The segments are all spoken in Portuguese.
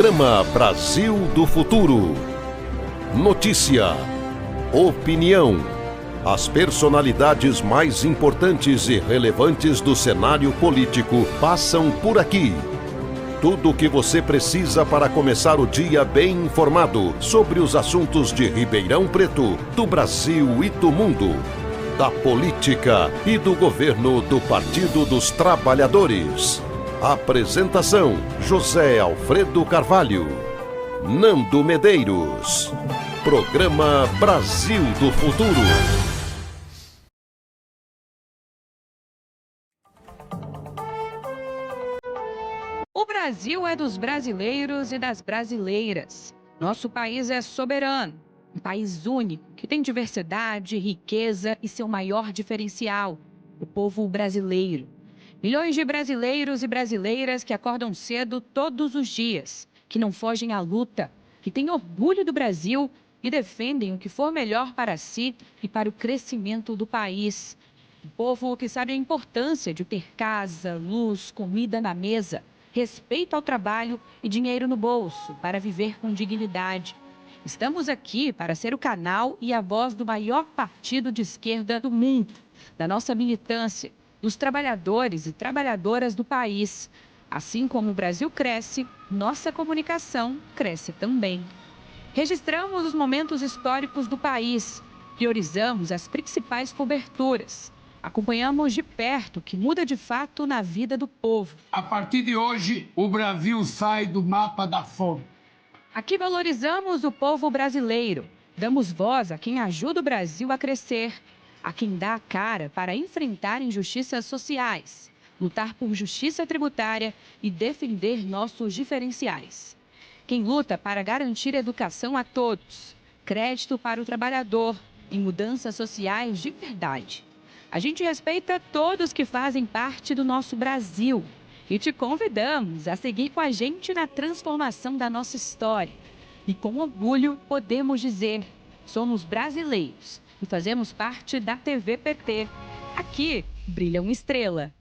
Programa Brasil do Futuro. Notícia, opinião, as personalidades mais importantes e relevantes do cenário político passam por aqui. Tudo o que você precisa para começar o dia bem informado sobre os assuntos de Ribeirão Preto, do Brasil e do mundo, da política e do governo do Partido dos Trabalhadores. Apresentação: José Alfredo Carvalho, Nando Medeiros. Programa Brasil do Futuro. O Brasil é dos brasileiros e das brasileiras. Nosso país é soberano, um país único, que tem diversidade, riqueza e seu maior diferencial, o povo brasileiro. Milhões de brasileiros e brasileiras que acordam cedo todos os dias, que não fogem à luta, que têm orgulho do Brasil e defendem o que for melhor para si e para o crescimento do país. Um povo que sabe a importância de ter casa, luz, comida na mesa, respeito ao trabalho e dinheiro no bolso para viver com dignidade. Estamos aqui para ser o canal e a voz do maior partido de esquerda do mundo, da nossa militância, dos trabalhadores e trabalhadoras do país. Assim como o Brasil cresce, nossa comunicação cresce também. Registramos os momentos históricos do país, priorizamos as principais coberturas. Acompanhamos de perto o que muda de fato na vida do povo. A partir de hoje, o Brasil sai do mapa da fome. Aqui valorizamos o povo brasileiro. Damos voz a quem ajuda o Brasil a crescer, a quem dá a cara para enfrentar injustiças sociais, lutar por justiça tributária e defender nossos diferenciais. Quem luta para garantir educação a todos, crédito para o trabalhador e mudanças sociais de verdade. A gente respeita todos que fazem parte do nosso Brasil e te convidamos a seguir com a gente na transformação da nossa história. E com orgulho podemos dizer, somos brasileiros e fazemos parte da TV PT. Aqui brilha uma estrela.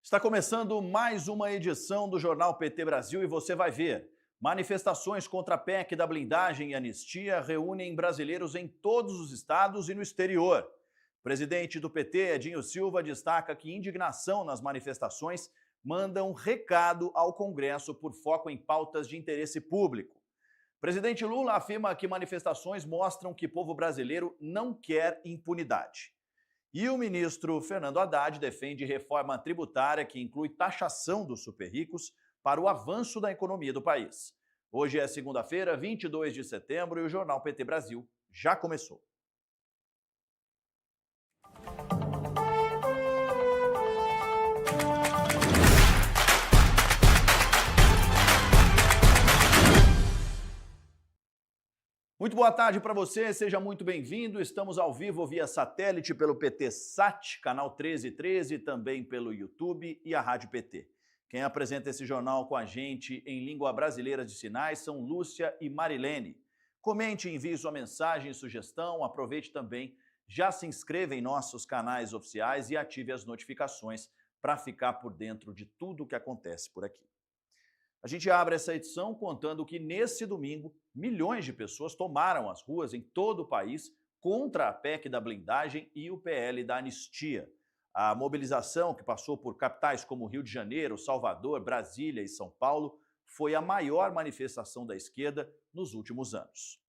Está começando mais uma edição do Jornal PT Brasil e você vai ver. Manifestações contra a PEC da blindagem e anistia reúnem brasileiros em todos os estados e no exterior. O presidente do PT, Edinho Silva, destaca que indignação nas manifestações manda um recado ao Congresso por foco em pautas de interesse público. O presidente Lula afirma que manifestações mostram que o povo brasileiro não quer impunidade. E o ministro Fernando Haddad defende reforma tributária que inclui taxação dos super-ricos para o avanço da economia do país. Hoje é segunda-feira, 22 de setembro, e o Jornal PT Brasil já começou. Muito boa tarde para você, seja muito bem-vindo. Estamos ao vivo via satélite pelo PT Sat, canal 1313, também pelo YouTube e a Rádio PT. Quem apresenta esse jornal com a gente em língua brasileira de sinais são Lúcia e Marilene. Comente, envie sua mensagem e sugestão, aproveite também, já se inscreva em nossos canais oficiais e ative as notificações para ficar por dentro de tudo o que acontece por aqui. A gente abre essa edição contando que nesse domingo, milhões de pessoas tomaram as ruas em todo o país contra a PEC da blindagem e o PL da anistia. A mobilização, que passou por capitais como Rio de Janeiro, Salvador, Brasília e São Paulo, foi a maior manifestação da esquerda nos últimos anos.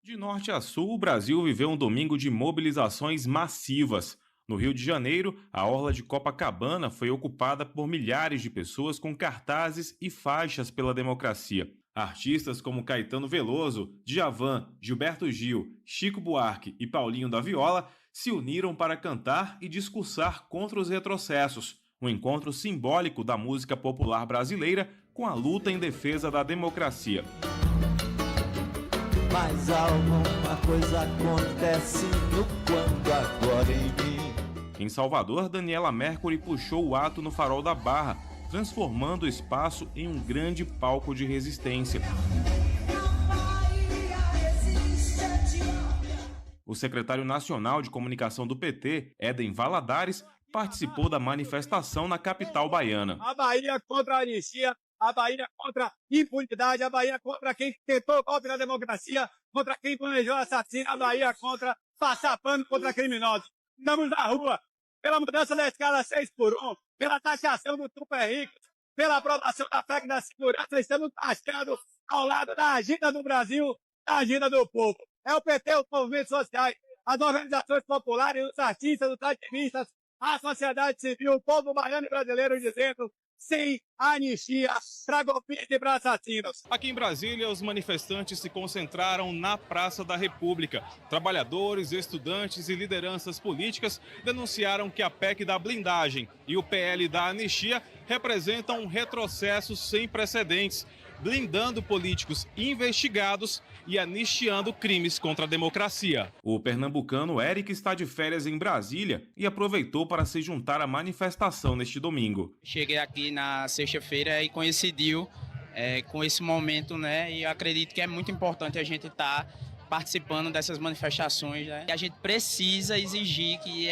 De norte a sul, o Brasil viveu um domingo de mobilizações massivas. No Rio de Janeiro, a orla de Copacabana foi ocupada por milhares de pessoas com cartazes e faixas pela democracia. Artistas como Caetano Veloso, Djavan, Gilberto Gil, Chico Buarque e Paulinho da Viola se uniram para cantar e discursar contra os retrocessos, um encontro simbólico da música popular brasileira com a luta em defesa da democracia. Mas alguma coisa acontece no quando agora em mim. Em Salvador, Daniela Mercury puxou o ato no Farol da Barra, transformando o espaço em um grande palco de resistência. O secretário nacional de comunicação do PT, Éden Valadares, participou da manifestação na capital baiana. A Bahia contra a anistia, a Bahia contra a impunidade, a Bahia contra quem tentou golpe na democracia, contra quem planejou assassino, a Bahia contra passar pano contra criminosos. Estamos na rua pela mudança da escala 6x1, pela taxação do super rico, pela aprovação da PEC da segurança. Estamos tascando ao lado da agenda do Brasil, da agenda do povo. É o PT, os movimentos sociais, as organizações populares, os artistas, os ativistas, a sociedade civil, o povo baiano e brasileiro dizendo sem anistia para golpistas e para assassinos. Aqui em Brasília, os manifestantes se concentraram na Praça da República. Trabalhadores, estudantes e lideranças políticas denunciaram que a PEC da blindagem e o PL da anistia representam um retrocesso sem precedentes, blindando políticos investigados e anistiando crimes contra a democracia. O pernambucano Eric está de férias em Brasília e aproveitou para se juntar à manifestação neste domingo. Cheguei aqui na sexta-feira e coincidiu com esse momento, né? E eu acredito que é muito importante a gente estar participando dessas manifestações, né? A gente precisa exigir que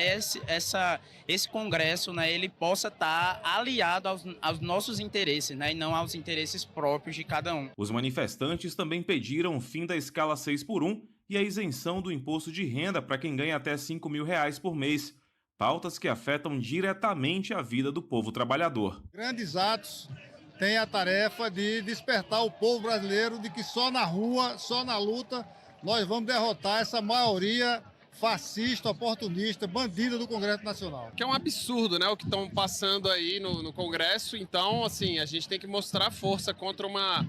esse congresso, né, ele possa estar aliado aos nossos interesses, né, e não aos interesses próprios de cada um. Os manifestantes também pediram o fim da escala 6x1 e a isenção do imposto de renda para quem ganha até R$5 mil por mês. Pautas que afetam diretamente a vida do povo trabalhador. Grandes atos têm a tarefa de despertar o povo brasileiro de que só na rua, só na luta, nós vamos derrotar essa maioria fascista, oportunista, bandida do Congresso Nacional. Que é um absurdo, né, o que estão passando aí no Congresso. Então, assim, a gente tem que mostrar força contra uma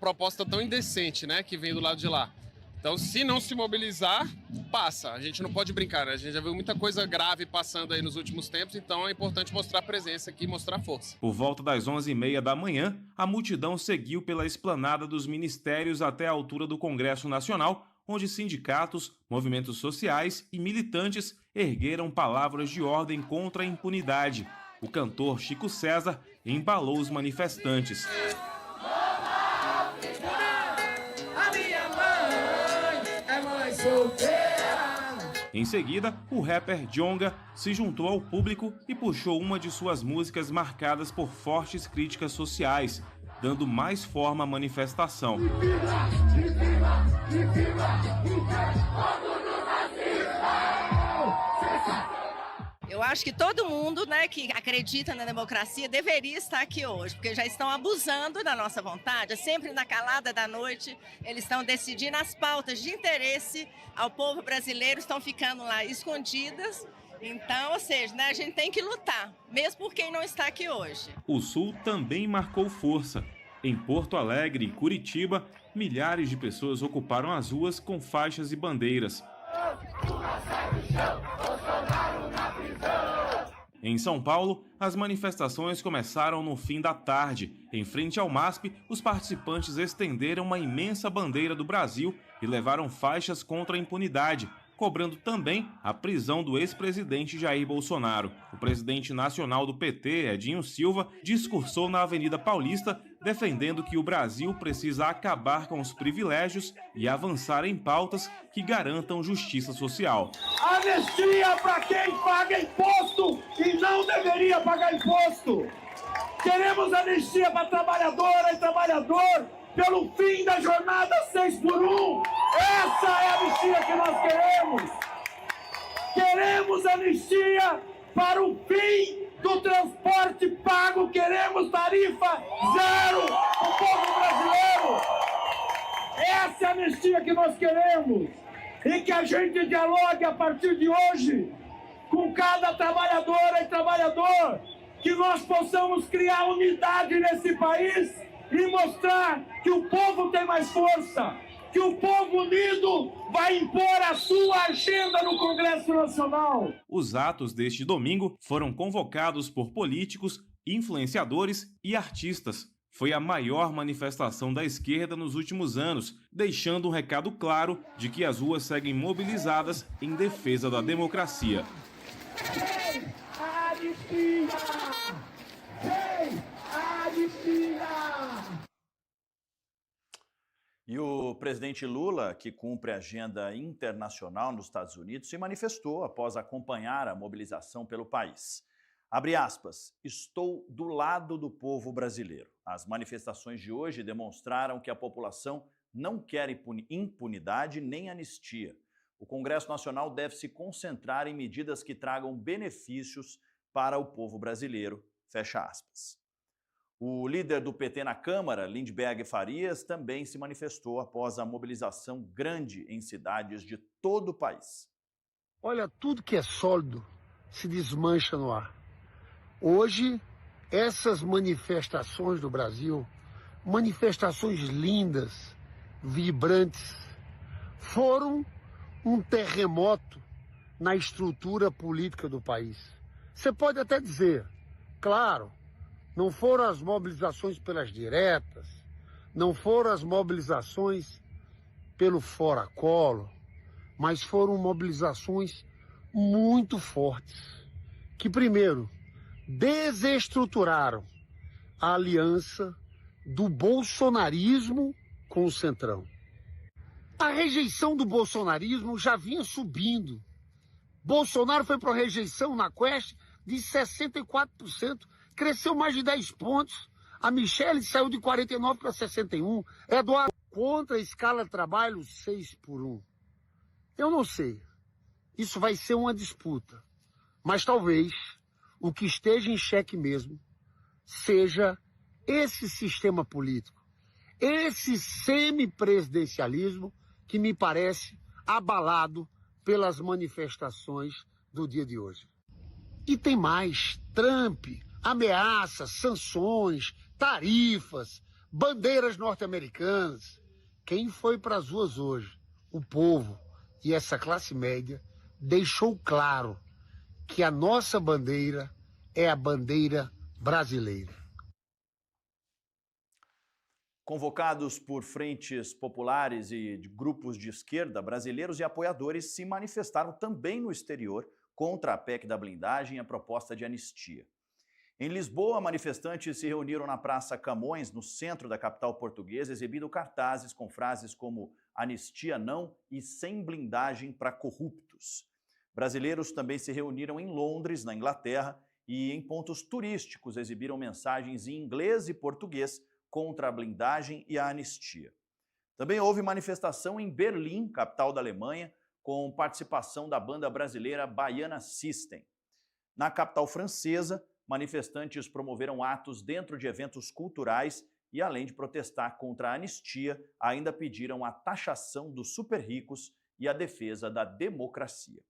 proposta tão indecente, né, que vem do lado de lá. Então, se não se mobilizar, passa. A gente não pode brincar, né? A gente já viu muita coisa grave passando aí nos últimos tempos, então é importante mostrar presença aqui, mostrar força. Por volta das 11h30 da manhã, a multidão seguiu pela esplanada dos ministérios até a altura do Congresso Nacional, onde sindicatos, movimentos sociais e militantes ergueram palavras de ordem contra a impunidade. O cantor Chico César embalou os manifestantes. Em seguida, o rapper Djonga se juntou ao público e puxou uma de suas músicas marcadas por fortes críticas sociais, dando mais forma à manifestação. Eu acho que todo mundo, né, que acredita na democracia deveria estar aqui hoje, porque já estão abusando da nossa vontade. Sempre na calada da noite, eles estão decidindo as pautas de interesse ao povo brasileiro, estão ficando lá escondidas. Então, ou seja, né, a gente tem que lutar, mesmo por quem não está aqui hoje. O Sul também marcou força. Em Porto Alegre e Curitiba, milhares de pessoas ocuparam as ruas com faixas e bandeiras. Em São Paulo, as manifestações começaram no fim da tarde. Em frente ao MASP, os participantes estenderam uma imensa bandeira do Brasil e levaram faixas contra a impunidade, cobrando também a prisão do ex-presidente Jair Bolsonaro. O presidente nacional do PT, Edinho Silva, discursou na Avenida Paulista, defendendo que o Brasil precisa acabar com os privilégios e avançar em pautas que garantam justiça social. Anistia para quem paga imposto e não deveria pagar imposto. Queremos anistia para trabalhadora e trabalhador pelo fim da jornada 6x1. Essa é a anistia que nós queremos. Queremos anistia para o fim do transporte pago. Queremos tarifa zero para o povo brasileiro. Essa é a anistia que nós queremos. E que a gente dialogue a partir de hoje com cada trabalhadora e trabalhador, que nós possamos criar unidade nesse país e mostrar que o povo tem mais força, que o povo unido vai impor a sua agenda no Congresso Nacional. Os atos deste domingo foram convocados por políticos, influenciadores e artistas. Foi a maior manifestação da esquerda nos últimos anos, deixando um recado claro de que as ruas seguem mobilizadas em defesa da democracia. E o presidente Lula, que cumpre a agenda internacional nos Estados Unidos, se manifestou após acompanhar a mobilização pelo país. Abre aspas, estou do lado do povo brasileiro. As manifestações de hoje demonstraram que a população não quer impunidade nem anistia. O Congresso Nacional deve se concentrar em medidas que tragam benefícios para o povo brasileiro. Fecha aspas. O líder do PT na Câmara, Lindbergh Farias, também se manifestou após a mobilização grande em cidades de todo o país. Olha, tudo que é sólido se desmancha no ar. Hoje, essas manifestações do Brasil, manifestações lindas, vibrantes, foram um terremoto na estrutura política do país. Você pode até dizer, claro, não foram as mobilizações pelas diretas, não foram as mobilizações pelo fora colo, mas foram mobilizações muito fortes, que primeiro desestruturaram a aliança do bolsonarismo com o Centrão. A rejeição do bolsonarismo já vinha subindo. Bolsonaro foi para a rejeição na Quest de 64%, cresceu mais de 10 pontos. A Michelle saiu de 49 para 61. Eduardo contra a escala de trabalho 6-1. Eu não sei. Isso vai ser uma disputa. Mas talvez o que esteja em xeque mesmo seja esse sistema político, esse semipresidencialismo que me parece abalado pelas manifestações do dia de hoje. E tem mais, Trump, ameaças, sanções, tarifas, bandeiras norte-americanas. Quem foi para as ruas hoje? O povo e essa classe média deixou claro que a nossa bandeira é a bandeira brasileira. Convocados por frentes populares e de grupos de esquerda, brasileiros e apoiadores se manifestaram também no exterior contra a PEC da blindagem e a proposta de anistia. Em Lisboa, manifestantes se reuniram na Praça Camões, no centro da capital portuguesa, exibindo cartazes com frases como anistia não e sem blindagem para corruptos. Brasileiros também se reuniram em Londres, na Inglaterra, e em pontos turísticos exibiram mensagens em inglês e português contra a blindagem e a anistia. Também houve manifestação em Berlim, capital da Alemanha, com participação da banda brasileira Baiana System. Na capital francesa, manifestantes promoveram atos dentro de eventos culturais e, além de protestar contra a anistia, ainda pediram a taxação dos super-ricos e a defesa da democracia.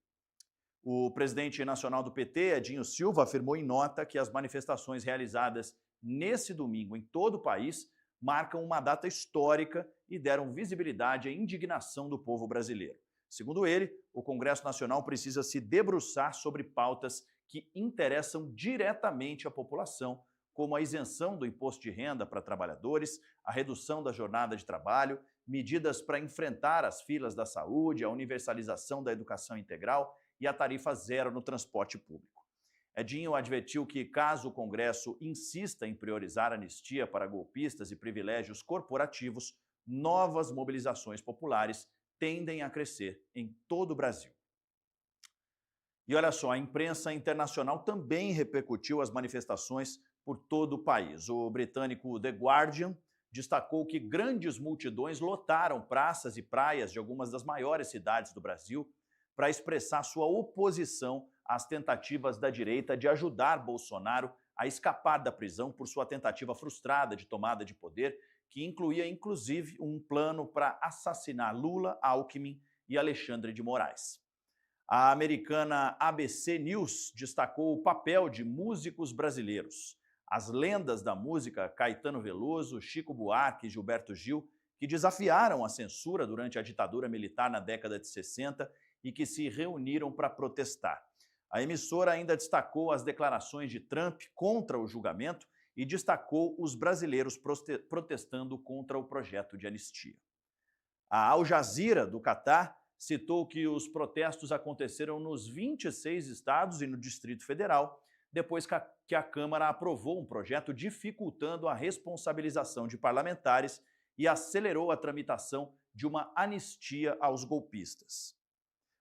O presidente nacional do PT, Edinho Silva, afirmou em nota que as manifestações realizadas nesse domingo em todo o país marcam uma data histórica e deram visibilidade à indignação do povo brasileiro. Segundo ele, o Congresso Nacional precisa se debruçar sobre pautas que interessam diretamente a população, como a isenção do imposto de renda para trabalhadores, a redução da jornada de trabalho, medidas para enfrentar as filas da saúde, a universalização da educação integral e a tarifa zero no transporte público. Edinho advertiu que, caso o Congresso insista em priorizar anistia para golpistas e privilégios corporativos, novas mobilizações populares tendem a crescer em todo o Brasil. E olha só, a imprensa internacional também repercutiu as manifestações por todo o país. O britânico The Guardian destacou que grandes multidões lotaram praças e praias de algumas das maiores cidades do Brasil para expressar sua oposição às tentativas da direita de ajudar Bolsonaro a escapar da prisão por sua tentativa frustrada de tomada de poder, que incluía, inclusive, um plano para assassinar Lula, Alckmin e Alexandre de Moraes. A americana ABC News destacou o papel de músicos brasileiros. As lendas da música Caetano Veloso, Chico Buarque e Gilberto Gil, que desafiaram a censura durante a ditadura militar na década de 60 e que se reuniram para protestar. A emissora ainda destacou as declarações de Trump contra o julgamento e destacou os brasileiros protestando contra o projeto de anistia. A Al Jazeera, do Catar, citou que os protestos aconteceram nos 26 estados e no Distrito Federal, depois que a Câmara aprovou um projeto dificultando a responsabilização de parlamentares e acelerou a tramitação de uma anistia aos golpistas.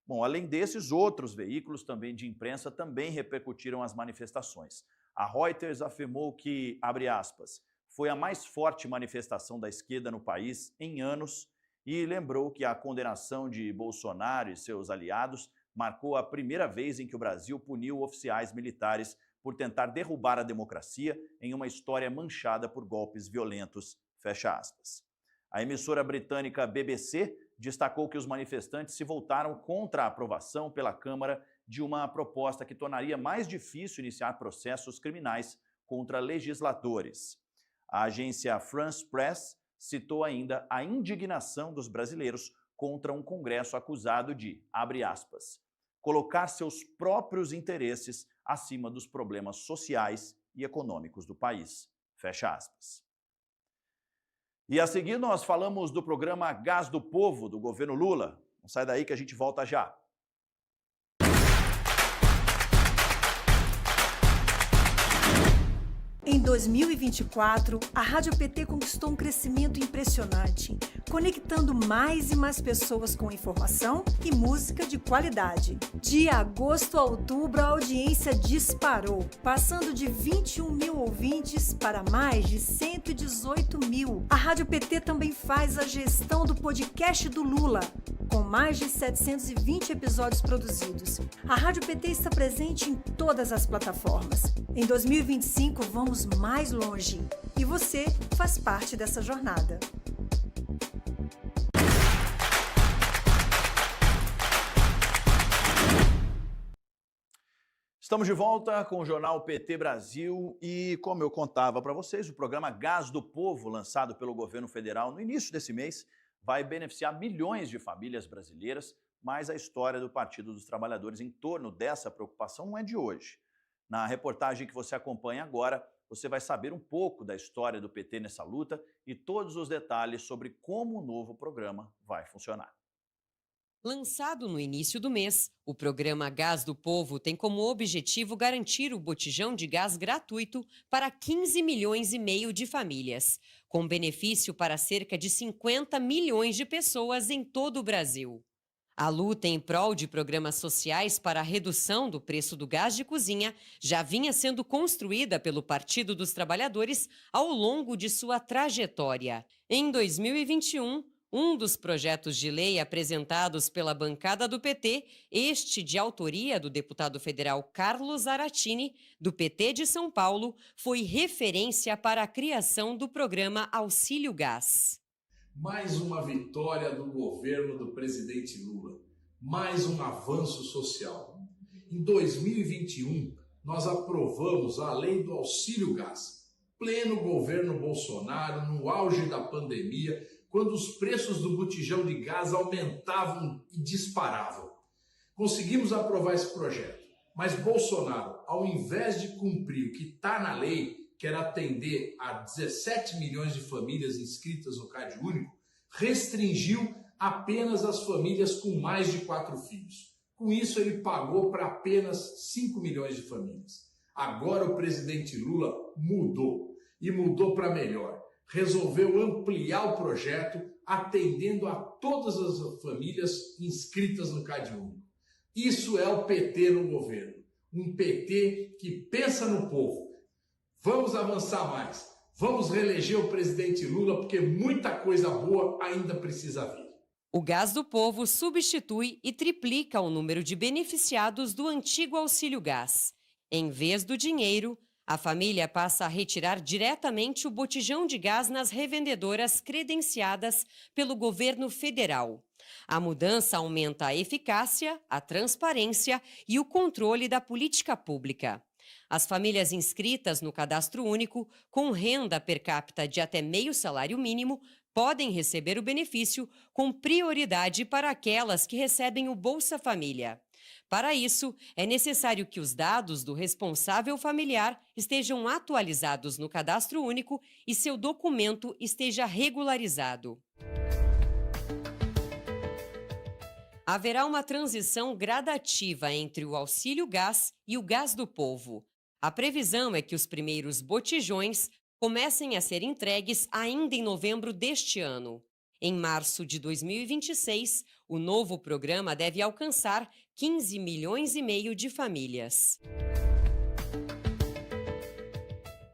Bom, além desses, outros veículos também de imprensa também repercutiram as manifestações. A Reuters afirmou que, abre aspas, foi a mais forte manifestação da esquerda no país em anos e lembrou que a condenação de Bolsonaro e seus aliados marcou a primeira vez em que o Brasil puniu oficiais militares por tentar derrubar a democracia em uma história manchada por golpes violentos, fecha aspas. A emissora britânica BBC destacou que os manifestantes se voltaram contra a aprovação pela Câmara de uma proposta que tornaria mais difícil iniciar processos criminais contra legisladores. A agência France Press citou ainda a indignação dos brasileiros contra um Congresso acusado de, abre aspas, colocar seus próprios interesses acima dos problemas sociais e econômicos do país, fecha aspas. E a seguir nós falamos do programa Gás do Povo, do governo Lula. Não sai daí que a gente volta já. Em 2024, a Rádio PT conquistou um crescimento impressionante, conectando mais e mais pessoas com informação e música de qualidade. De agosto a outubro, a audiência disparou, passando de 21 mil ouvintes para mais de 118 mil. A Rádio PT também faz a gestão do podcast do Lula, com mais de 720 episódios produzidos. A Rádio PT está presente em todas as plataformas. Em 2025, vamos mais longe. E você faz parte dessa jornada. Estamos de volta com o Jornal PT Brasil e, como eu contava para vocês, o programa Gás do Povo, lançado pelo governo federal no início desse mês, vai beneficiar milhões de famílias brasileiras, mas a história do Partido dos Trabalhadores em torno dessa preocupação não é de hoje. Na reportagem que você acompanha agora, você vai saber um pouco da história do PT nessa luta e todos os detalhes sobre como o novo programa vai funcionar. Lançado no início do mês, o programa Gás do Povo tem como objetivo garantir o botijão de gás gratuito para 15 milhões e meio de famílias, com benefício para cerca de 50 milhões de pessoas em todo o Brasil. A luta em prol de programas sociais para a redução do preço do gás de cozinha já vinha sendo construída pelo Partido dos Trabalhadores ao longo de sua trajetória. Em 2021, um dos projetos de lei apresentados pela bancada do PT, este de autoria do deputado federal Carlos Aratini, do PT de São Paulo, foi referência para a criação do programa Auxílio Gás. Mais uma vitória do governo do presidente Lula, mais um avanço social. Em 2021, nós aprovamos a lei do Auxílio Gás, pleno governo Bolsonaro, no auge da pandemia, quando os preços do botijão de gás aumentavam e disparavam. Conseguimos aprovar esse projeto, mas Bolsonaro, ao invés de cumprir o que está na lei, que era atender a 17 milhões de famílias inscritas no CadÚnico, restringiu apenas as famílias com mais de 4 filhos. Com isso, ele pagou para apenas 5 milhões de famílias. Agora o presidente Lula mudou, e mudou para melhor. Resolveu ampliar o projeto, atendendo a todas as famílias inscritas no CadÚnico. Isso é o PT no governo, um PT que pensa no povo. Vamos avançar mais, vamos reeleger o presidente Lula, porque muita coisa boa ainda precisa vir. O Gás do Povo substitui e triplica o número de beneficiados do antigo Auxílio Gás. Em vez do dinheiro, a família passa a retirar diretamente o botijão de gás nas revendedoras credenciadas pelo governo federal. A mudança aumenta a eficácia, a transparência e o controle da política pública. As famílias inscritas no Cadastro Único, com renda per capita de até meio salário mínimo, podem receber o benefício com prioridade para aquelas que recebem o Bolsa Família. Para isso, é necessário que os dados do responsável familiar estejam atualizados no Cadastro Único e seu documento esteja regularizado. Haverá uma transição gradativa entre o Auxílio Gás e o Gás do Povo. A previsão é que os primeiros botijões comecem a ser entregues ainda em novembro deste ano. Em março de 2026, o novo programa deve alcançar 15 milhões e meio de famílias.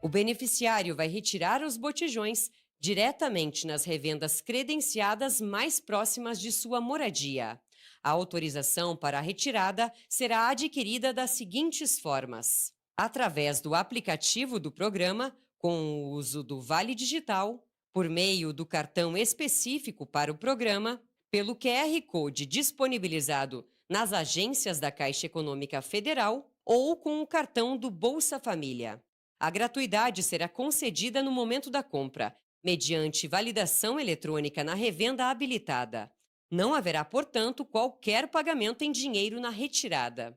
O beneficiário vai retirar os botijões diretamente nas revendas credenciadas mais próximas de sua moradia. A autorização para a retirada será adquirida das seguintes formas: através do aplicativo do programa, com o uso do Vale Digital, por meio do cartão específico para o programa, pelo QR Code disponibilizado nas agências da Caixa Econômica Federal ou com o cartão do Bolsa Família. A gratuidade será concedida no momento da compra, mediante validação eletrônica na revenda habilitada. Não haverá, portanto, qualquer pagamento em dinheiro na retirada.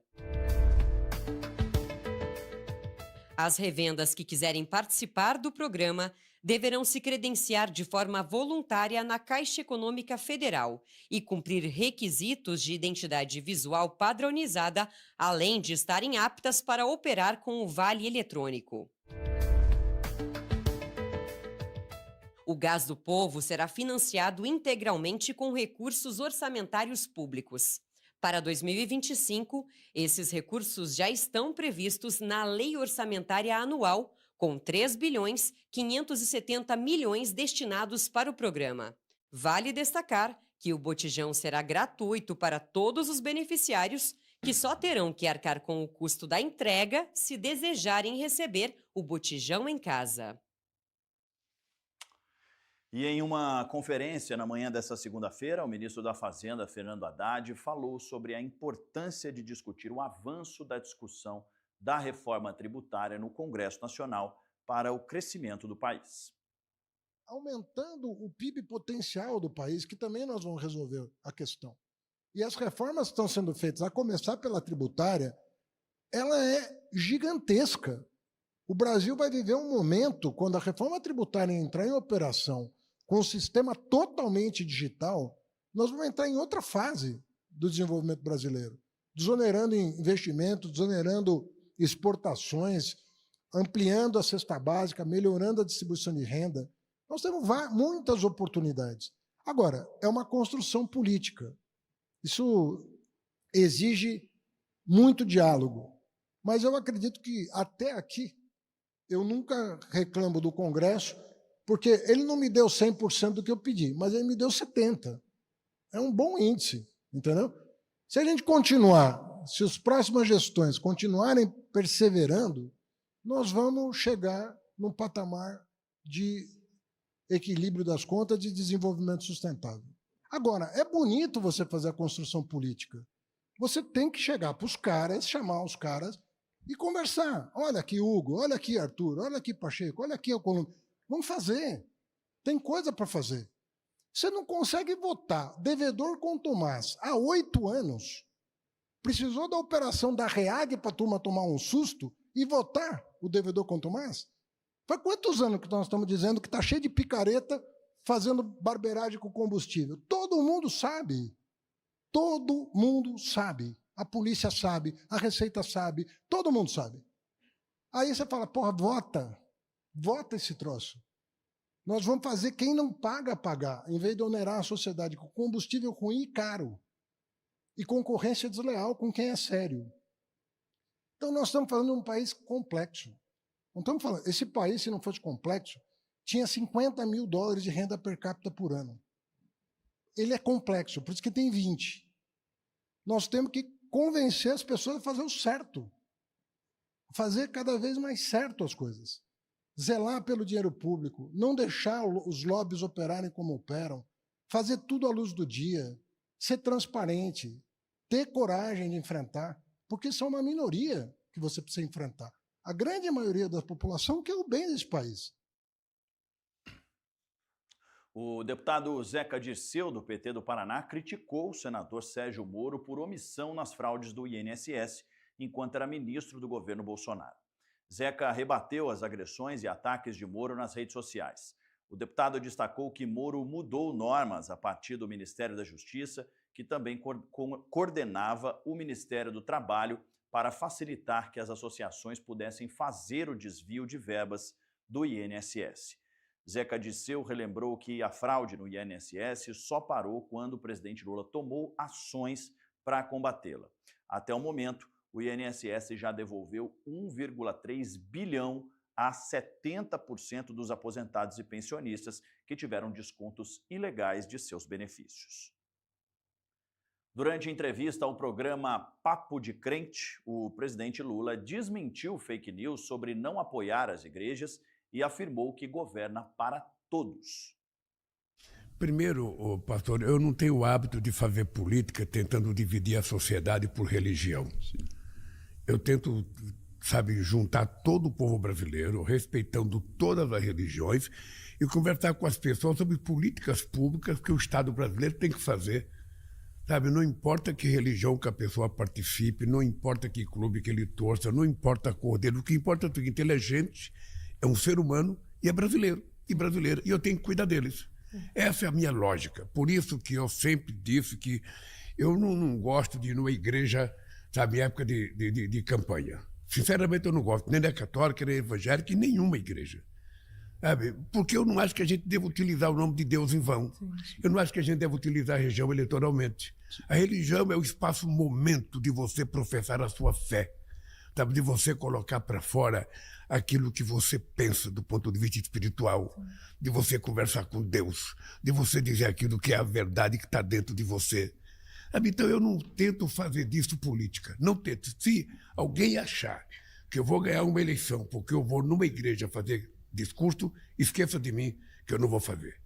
As revendas que quiserem participar do programa deverão se credenciar de forma voluntária na Caixa Econômica Federal e cumprir requisitos de identidade visual padronizada, além de estarem aptas para operar com o Vale Eletrônico. O Gás do Povo será financiado integralmente com recursos orçamentários públicos. Para 2025, esses recursos já estão previstos na Lei Orçamentária Anual, com 3 bilhões 570 milhões destinados para o programa. Vale destacar que o botijão será gratuito para todos os beneficiários, que só terão que arcar com o custo da entrega se desejarem receber o botijão em casa. E em uma conferência na manhã desta segunda-feira, o ministro da Fazenda, Fernando Haddad, falou sobre a importância de discutir o avanço da discussão da reforma tributária no Congresso Nacional para o crescimento do país. Aumentando o PIB potencial do país, que também nós vamos resolver a questão. E as reformas que estão sendo feitas, a começar pela tributária, ela é gigantesca. O Brasil vai viver um momento, quando a reforma tributária entrar em operação, com o sistema totalmente digital, nós vamos entrar em outra fase do desenvolvimento brasileiro, desonerando investimentos, desonerando exportações, ampliando a cesta básica, melhorando a distribuição de renda. Nós temos muitas oportunidades. Agora, é uma construção política. Isso exige muito diálogo. Mas eu acredito que, até aqui, eu nunca reclamo do Congresso, porque ele não me deu 100% do que eu pedi, mas ele me deu 70%. É um bom índice, entendeu? Se a gente continuar, se as próximas gestões continuarem perseverando, nós vamos chegar num patamar de equilíbrio das contas de desenvolvimento sustentável. Agora, é bonito você fazer a construção política. Você tem que chegar para os caras, chamar os caras e conversar. Olha aqui, Hugo, olha aqui, Arthur, olha aqui, Pacheco, olha aqui, Alcolumbre. Vamos fazer. Tem coisa para fazer. Você não consegue votar devedor com Tomás há 8 anos. Precisou da operação da REAG para a turma tomar um susto e votar o devedor com Tomás? Faz quantos anos que nós estamos dizendo que está cheio de picareta fazendo barbeiragem com combustível? Todo mundo sabe. Todo mundo sabe. A polícia sabe, a Receita sabe, todo mundo sabe. Aí você fala, porra, vota esse troço. Nós vamos fazer quem não paga pagar, em vez de onerar a sociedade com combustível ruim e caro. E concorrência desleal com quem é sério. Então nós estamos falando de um país complexo. Não estamos falando, esse país, se não fosse complexo, tinha 50 mil dólares de renda per capita por ano. Ele é complexo, por isso que tem 20. Nós temos que convencer as pessoas a fazer o certo. Fazer cada vez mais certo as coisas. Zelar pelo dinheiro público, não deixar os lobbies operarem como operam, fazer tudo à luz do dia, ser transparente, ter coragem de enfrentar, porque são uma minoria que você precisa enfrentar. A grande maioria da população quer o bem desse país. O deputado Zeca Dirceu, do PT do Paraná, criticou o senador Sérgio Moro por omissão nas fraudes do INSS, enquanto era ministro do governo Bolsonaro. Zeca rebateu as agressões e ataques de Moro nas redes sociais. O deputado destacou que Moro mudou normas a partir do Ministério da Justiça, que também coordenava o Ministério do Trabalho para facilitar que as associações pudessem fazer o desvio de verbas do INSS. Zeca Disseu relembrou que a fraude no INSS só parou quando o presidente Lula tomou ações para combatê-la. Até o momento, o INSS já devolveu 1,3 bilhão a 70% dos aposentados e pensionistas que tiveram descontos ilegais de seus benefícios. Durante entrevista ao programa Papo de Crente, o presidente Lula desmentiu fake news sobre não apoiar as igrejas e afirmou que governa para todos. Primeiro, pastor, eu não tenho o hábito de fazer política tentando dividir a sociedade por religião. Eu tento, juntar todo o povo brasileiro, respeitando todas as religiões, e conversar com as pessoas sobre políticas públicas que o Estado brasileiro tem que fazer. Não importa que religião que a pessoa participe, não importa que clube que ele torça, não importa a cor dele, o que importa é o seguinte: ele é gente, é um ser humano e é brasileiro e brasileira, e eu tenho que cuidar deles. Essa é a minha lógica. Por isso que eu sempre disse que eu não gosto de ir numa igreja, em época de campanha. Sinceramente, eu não gosto nem da católica, nem da evangélica, e nenhuma igreja. Porque eu não acho que a gente deva utilizar o nome de Deus em vão. Eu não acho que a gente deve utilizar a religião eleitoralmente. A religião é o espaço, momento de você professar a sua fé, de você colocar para fora aquilo que você pensa do ponto de vista espiritual, de você conversar com Deus, de você dizer aquilo que é a verdade que está dentro de você. Então eu não tento fazer disso política, não tento. Se alguém achar que eu vou ganhar uma eleição porque eu vou numa igreja fazer discurso, esqueça de mim, que eu não vou fazer.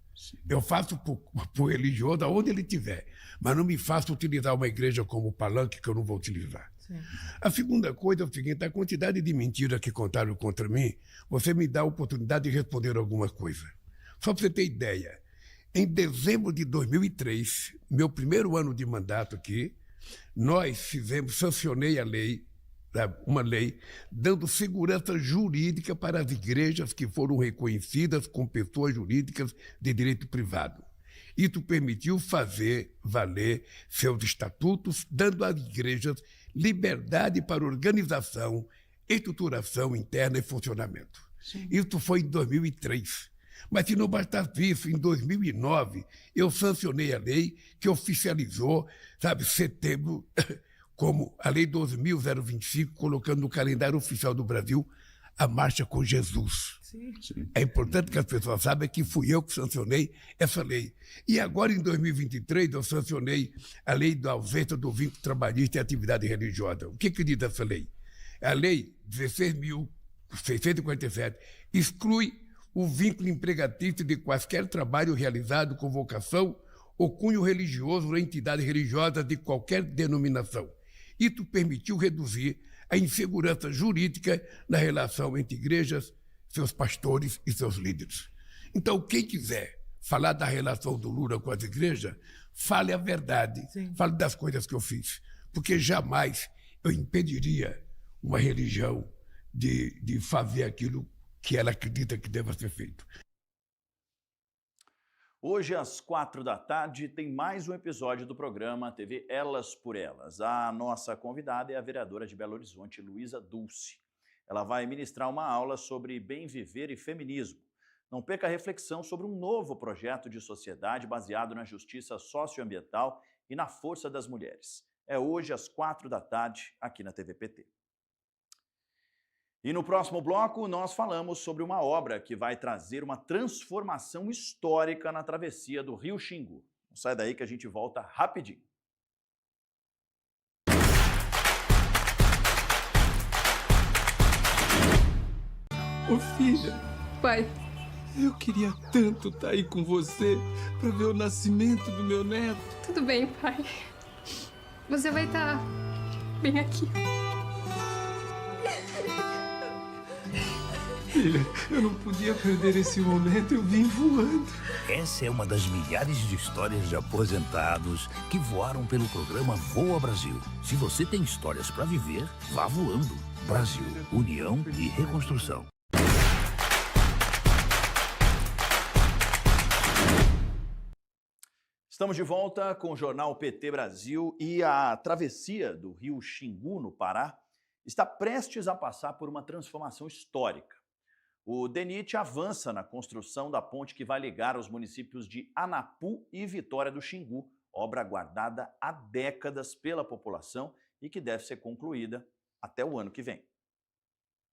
Eu faço por religioso aonde ele estiver, mas não me faço utilizar uma igreja como palanque, que eu não vou utilizar. A segunda coisa é o seguinte: a quantidade de mentiras que contaram contra mim, você me dá a oportunidade de responder alguma coisa. Só para você ter ideia, em dezembro de 2003, meu primeiro ano de mandato aqui, nós sancionei a lei, uma lei dando segurança jurídica para as igrejas que foram reconhecidas como pessoas jurídicas de direito privado. Isso permitiu fazer valer seus estatutos, dando às igrejas liberdade para organização, estruturação interna e funcionamento. Isso foi em 2003. Mas se não bastasse isso, em 2009, eu sancionei a lei que oficializou, setembro, como a Lei 12.025, colocando no calendário oficial do Brasil a Marcha com Jesus. É importante que as pessoas saibam que fui eu que sancionei essa lei. E agora, em 2023, eu sancionei a Lei da ausência do vínculo trabalhista e atividade religiosa. O que diz essa lei? A Lei 16.647 exclui o vínculo empregatício de quaisquer trabalho realizado com vocação ou cunho religioso ou entidade religiosa de qualquer denominação. Isso permitiu reduzir a insegurança jurídica na relação entre igrejas, seus pastores e seus líderes. Então, quem quiser falar da relação do Lula com as igrejas, fale a verdade, fale das coisas que eu fiz, porque jamais eu impediria uma religião de fazer aquilo que ela acredita que deva ser feito. Hoje, às 16h, tem mais um episódio do programa TV Elas por Elas. A nossa convidada é a vereadora de Belo Horizonte, Luísa Dulce. Ela vai ministrar uma aula sobre bem viver e feminismo. Não perca a reflexão sobre um novo projeto de sociedade baseado na justiça socioambiental e na força das mulheres. É hoje, às 16h, aqui na TV PT. E no próximo bloco, nós falamos sobre uma obra que vai trazer uma transformação histórica na travessia do Rio Xingu. Não sai daí que a gente volta rapidinho. Ô filha. Pai. Eu queria tanto estar aí com você para ver o nascimento do meu neto. Tudo bem, pai. Você vai estar bem aqui. Filha, eu não podia perder esse momento, eu vim voando. Essa é uma das milhares de histórias de aposentados que voaram pelo programa Voa Brasil. Se você tem histórias para viver, vá voando. Brasil, união e reconstrução. Estamos de volta com o Jornal PT Brasil e a travessia do Rio Xingu, no Pará, está prestes a passar por uma transformação histórica. O DENIT avança na construção da ponte que vai ligar os municípios de Anapu e Vitória do Xingu, obra aguardada há décadas pela população e que deve ser concluída até o ano que vem.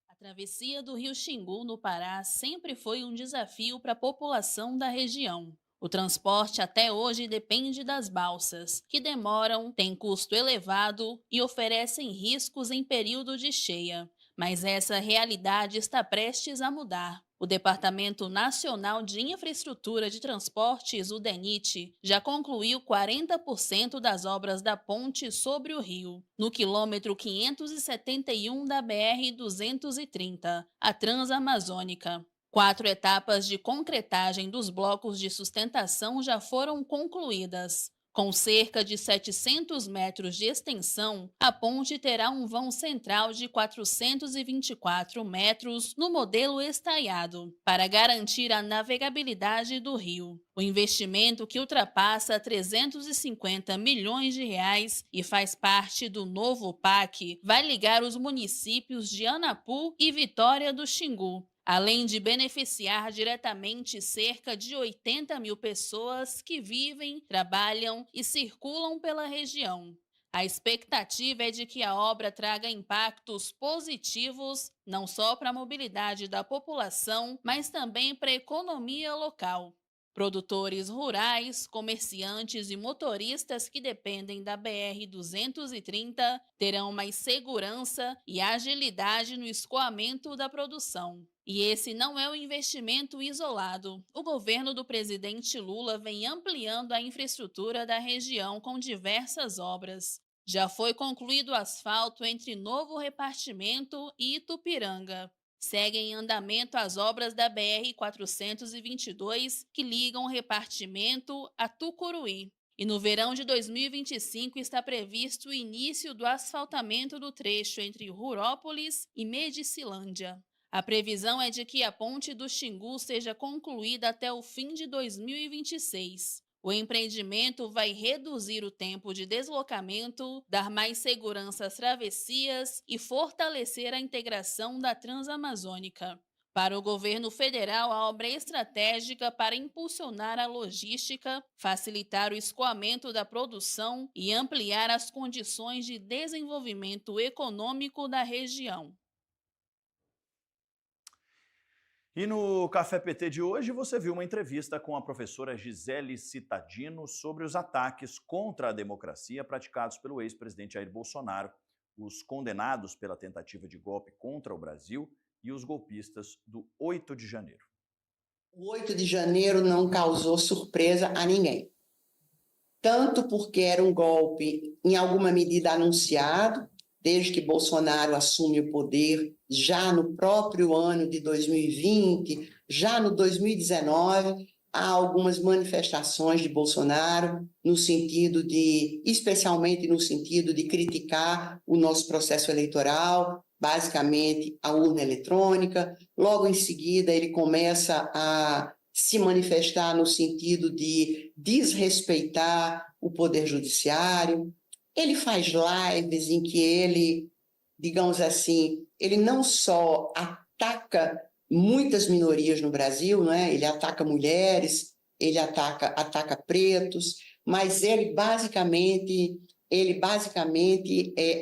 A travessia do rio Xingu, no Pará, sempre foi um desafio para a população da região. O transporte até hoje depende das balsas, que demoram, têm custo elevado e oferecem riscos em período de cheia. Mas essa realidade está prestes a mudar. O Departamento Nacional de Infraestrutura de Transportes, o DENIT, já concluiu 40% das obras da ponte sobre o rio, no quilômetro 571 da BR-230, a Transamazônica. 4 etapas de concretagem dos blocos de sustentação já foram concluídas. Com cerca de 700 metros de extensão, a ponte terá um vão central de 424 metros no modelo estaiado, para garantir a navegabilidade do rio. O investimento, que ultrapassa 350 milhões de reais e faz parte do novo PAC, vai ligar os municípios de Anapu e Vitória do Xingu, além de beneficiar diretamente cerca de 80 mil pessoas que vivem, trabalham e circulam pela região. A expectativa é de que a obra traga impactos positivos não só para a mobilidade da população, mas também para a economia local. Produtores rurais, comerciantes e motoristas que dependem da BR-230 terão mais segurança e agilidade no escoamento da produção. E esse não é um investimento isolado. O governo do presidente Lula vem ampliando a infraestrutura da região com diversas obras. Já foi concluído o asfalto entre Novo Repartimento e Itupiranga. Seguem em andamento as obras da BR-422, que ligam o repartimento a Tucuruí. E no verão de 2025 está previsto o início do asfaltamento do trecho entre Rurópolis e Medicilândia. A previsão é de que a ponte do Xingu seja concluída até o fim de 2026. O empreendimento vai reduzir o tempo de deslocamento, dar mais segurança às travessias e fortalecer a integração da Transamazônica. Para o governo federal, a obra é estratégica para impulsionar a logística, facilitar o escoamento da produção e ampliar as condições de desenvolvimento econômico da região. E no Café PT de hoje você viu uma entrevista com a professora Gisele Citadino sobre os ataques contra a democracia praticados pelo ex-presidente Jair Bolsonaro, os condenados pela tentativa de golpe contra o Brasil e os golpistas do 8 de janeiro. O 8 de janeiro não causou surpresa a ninguém. Tanto porque era um golpe, em alguma medida, anunciado, desde que Bolsonaro assume o poder, já no próprio ano de 2020, já no 2019, há algumas manifestações de Bolsonaro no sentido de, especialmente no sentido de criticar o nosso processo eleitoral, basicamente a urna eletrônica. Logo em seguida, ele começa a se manifestar no sentido de desrespeitar o poder judiciário. Ele faz lives em que ele, digamos assim, ele não só ataca muitas minorias no Brasil, né? Ele ataca mulheres, ele ataca pretos, mas ele basicamente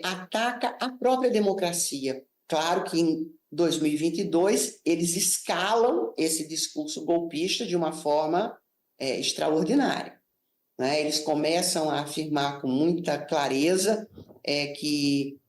ataca a própria democracia. Claro que em 2022 eles escalam esse discurso golpista de uma forma extraordinária. Né? Eles começam a afirmar com muita clareza que,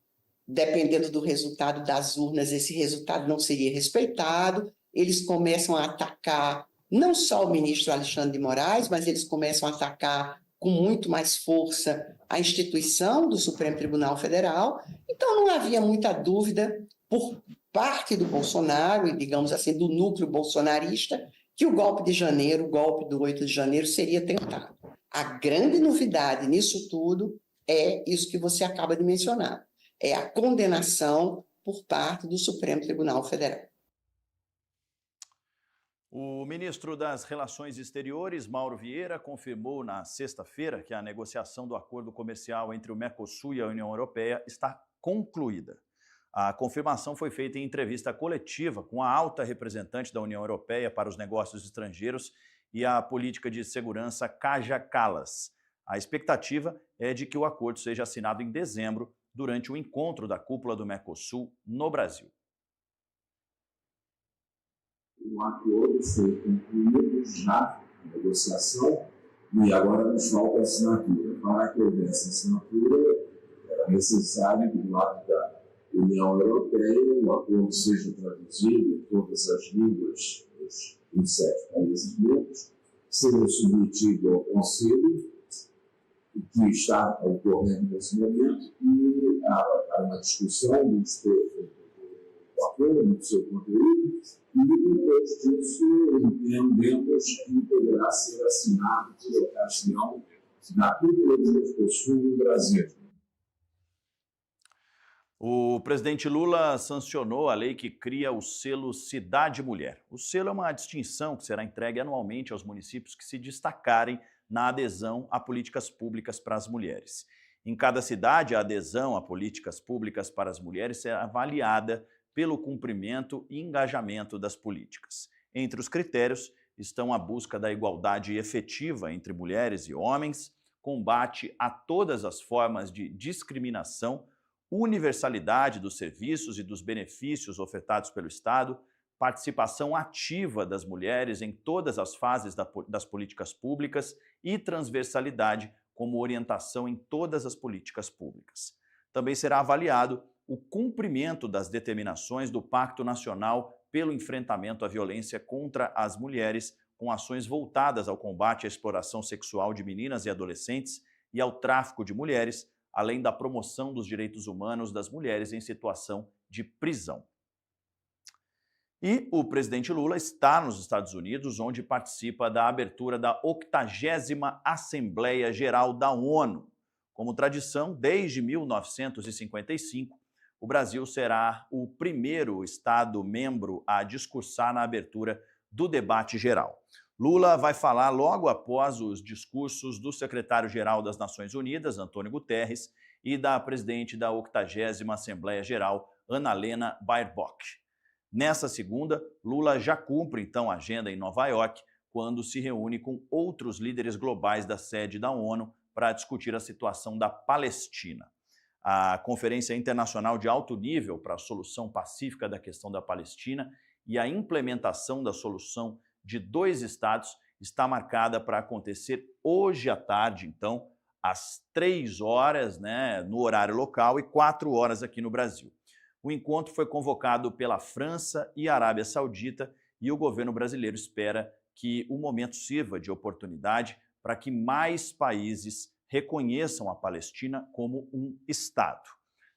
dependendo do resultado das urnas, esse resultado não seria respeitado. Eles começam a atacar não só o ministro Alexandre de Moraes, mas eles começam a atacar com muito mais força a instituição do Supremo Tribunal Federal. Então, não havia muita dúvida por parte do Bolsonaro e, digamos assim, do núcleo bolsonarista, que o golpe de janeiro, o golpe do 8 de janeiro, seria tentado. A grande novidade nisso tudo é isso que você acaba de mencionar, é a condenação por parte do Supremo Tribunal Federal. O ministro das Relações Exteriores, Mauro Vieira, confirmou na sexta-feira que a negociação do acordo comercial entre o Mercosul e a União Europeia está concluída. A confirmação foi feita em entrevista coletiva com a alta representante da União Europeia para os Negócios Estrangeiros e a Política de Segurança, Kaja Kallas. A expectativa é de que o acordo seja assinado em dezembro, durante o encontro da cúpula do Mercosul no Brasil. O acordo foi concluído já a negociação e agora nos falta a assinatura. Para que houvesse assinatura, era necessário que do lado da União Europeia o acordo seja traduzido em todas as línguas dos 27 países membros, seja submetido ao Conselho, que está ocorrendo nesse momento, e há uma discussão do acordo, do seu conteúdo, e depois disso entendemos que poderá ser assinado por ocasião da cúpula do Mercosul no Brasil. O presidente Lula sancionou a lei que cria o selo Cidade Mulher. O selo é uma distinção que será entregue anualmente aos municípios que se destacarem na adesão a políticas públicas para as mulheres. Em cada cidade, a adesão a políticas públicas para as mulheres será avaliada pelo cumprimento e engajamento das políticas. Entre os critérios estão a busca da igualdade efetiva entre mulheres e homens, combate a todas as formas de discriminação, universalidade dos serviços e dos benefícios ofertados pelo Estado, participação ativa das mulheres em todas as fases das políticas públicas e transversalidade como orientação em todas as políticas públicas. Também será avaliado o cumprimento das determinações do Pacto Nacional pelo enfrentamento à violência contra as mulheres, com ações voltadas ao combate à exploração sexual de meninas e adolescentes e ao tráfico de mulheres, além da promoção dos direitos humanos das mulheres em situação de prisão. E o presidente Lula está nos Estados Unidos, onde participa da abertura da 80ª Assembleia Geral da ONU. Como tradição, desde 1955, o Brasil será o primeiro Estado membro a discursar na abertura do debate geral. Lula vai falar logo após os discursos do secretário-geral das Nações Unidas, Antônio Guterres, e da presidente da 80ª Assembleia Geral, Ana Helena Baerbock. Nessa segunda, Lula já cumpre, então, a agenda em Nova York, quando se reúne com outros líderes globais da sede da ONU para discutir a situação da Palestina. A Conferência Internacional de Alto Nível para a Solução Pacífica da Questão da Palestina e a implementação da solução de 2 estados está marcada para acontecer hoje à tarde, então, às 3 horas, no horário local, e 4 horas aqui no Brasil. O encontro foi convocado pela França e Arábia Saudita e o governo brasileiro espera que o momento sirva de oportunidade para que mais países reconheçam a Palestina como um Estado.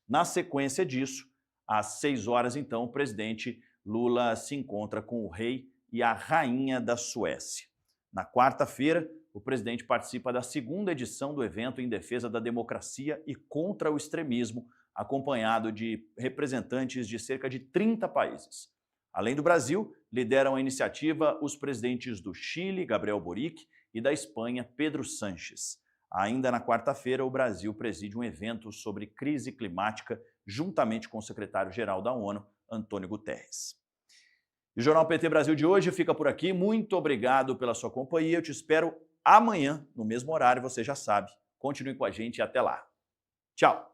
Na sequência disso, às 6 horas, então, o presidente Lula se encontra com o rei e a rainha da Suécia. Na quarta-feira, o presidente participa da 2ª edição do evento em defesa da democracia e contra o extremismo, acompanhado de representantes de cerca de 30 países. Além do Brasil, lideram a iniciativa os presidentes do Chile, Gabriel Boric, e da Espanha, Pedro Sánchez. Ainda na quarta-feira, o Brasil preside um evento sobre crise climática, juntamente com o secretário-geral da ONU, Antônio Guterres. E o Jornal PT Brasil de hoje fica por aqui. Muito obrigado pela sua companhia. Eu te espero amanhã, no mesmo horário, você já sabe. Continue com a gente e até lá. Tchau!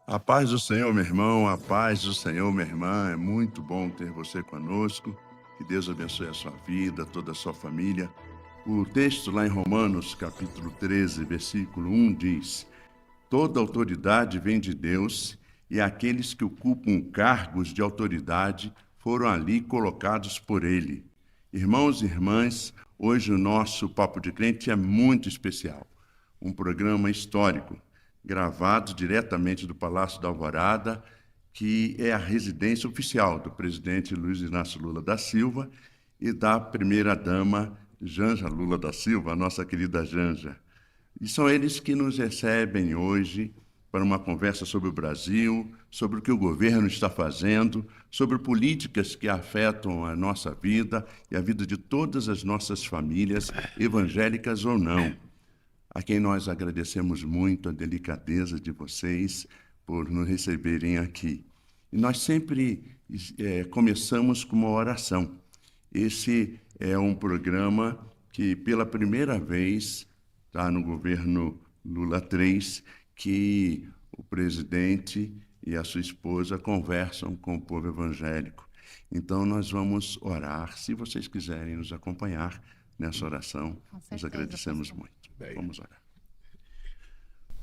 A paz do Senhor, meu irmão, a paz do Senhor, minha irmã. É muito bom ter você conosco. Que Deus abençoe a sua vida, toda a sua família. O texto lá em Romanos, capítulo 13, versículo 1 diz: toda autoridade vem de Deus e aqueles que ocupam cargos de autoridade foram ali colocados por Ele. Irmãos e irmãs, hoje o nosso Papo de Crente é muito especial. Um programa histórico, gravado diretamente do Palácio da Alvorada, que é a residência oficial do presidente Luiz Inácio Lula da Silva e da primeira-dama Janja Lula da Silva, a nossa querida Janja. E são eles que nos recebem hoje para uma conversa sobre o Brasil, sobre o que o governo está fazendo, sobre políticas que afetam a nossa vida e a vida de todas as nossas famílias, evangélicas ou não, a quem nós agradecemos muito a delicadeza de vocês por nos receberem aqui. E nós sempre começamos com uma oração. Esse é um programa que, pela primeira vez, está no governo Lula III, que o presidente e a sua esposa conversam com o povo evangélico. Então, nós vamos orar. Se vocês quiserem nos acompanhar nessa oração, nós agradecemos muito. Vamos orar.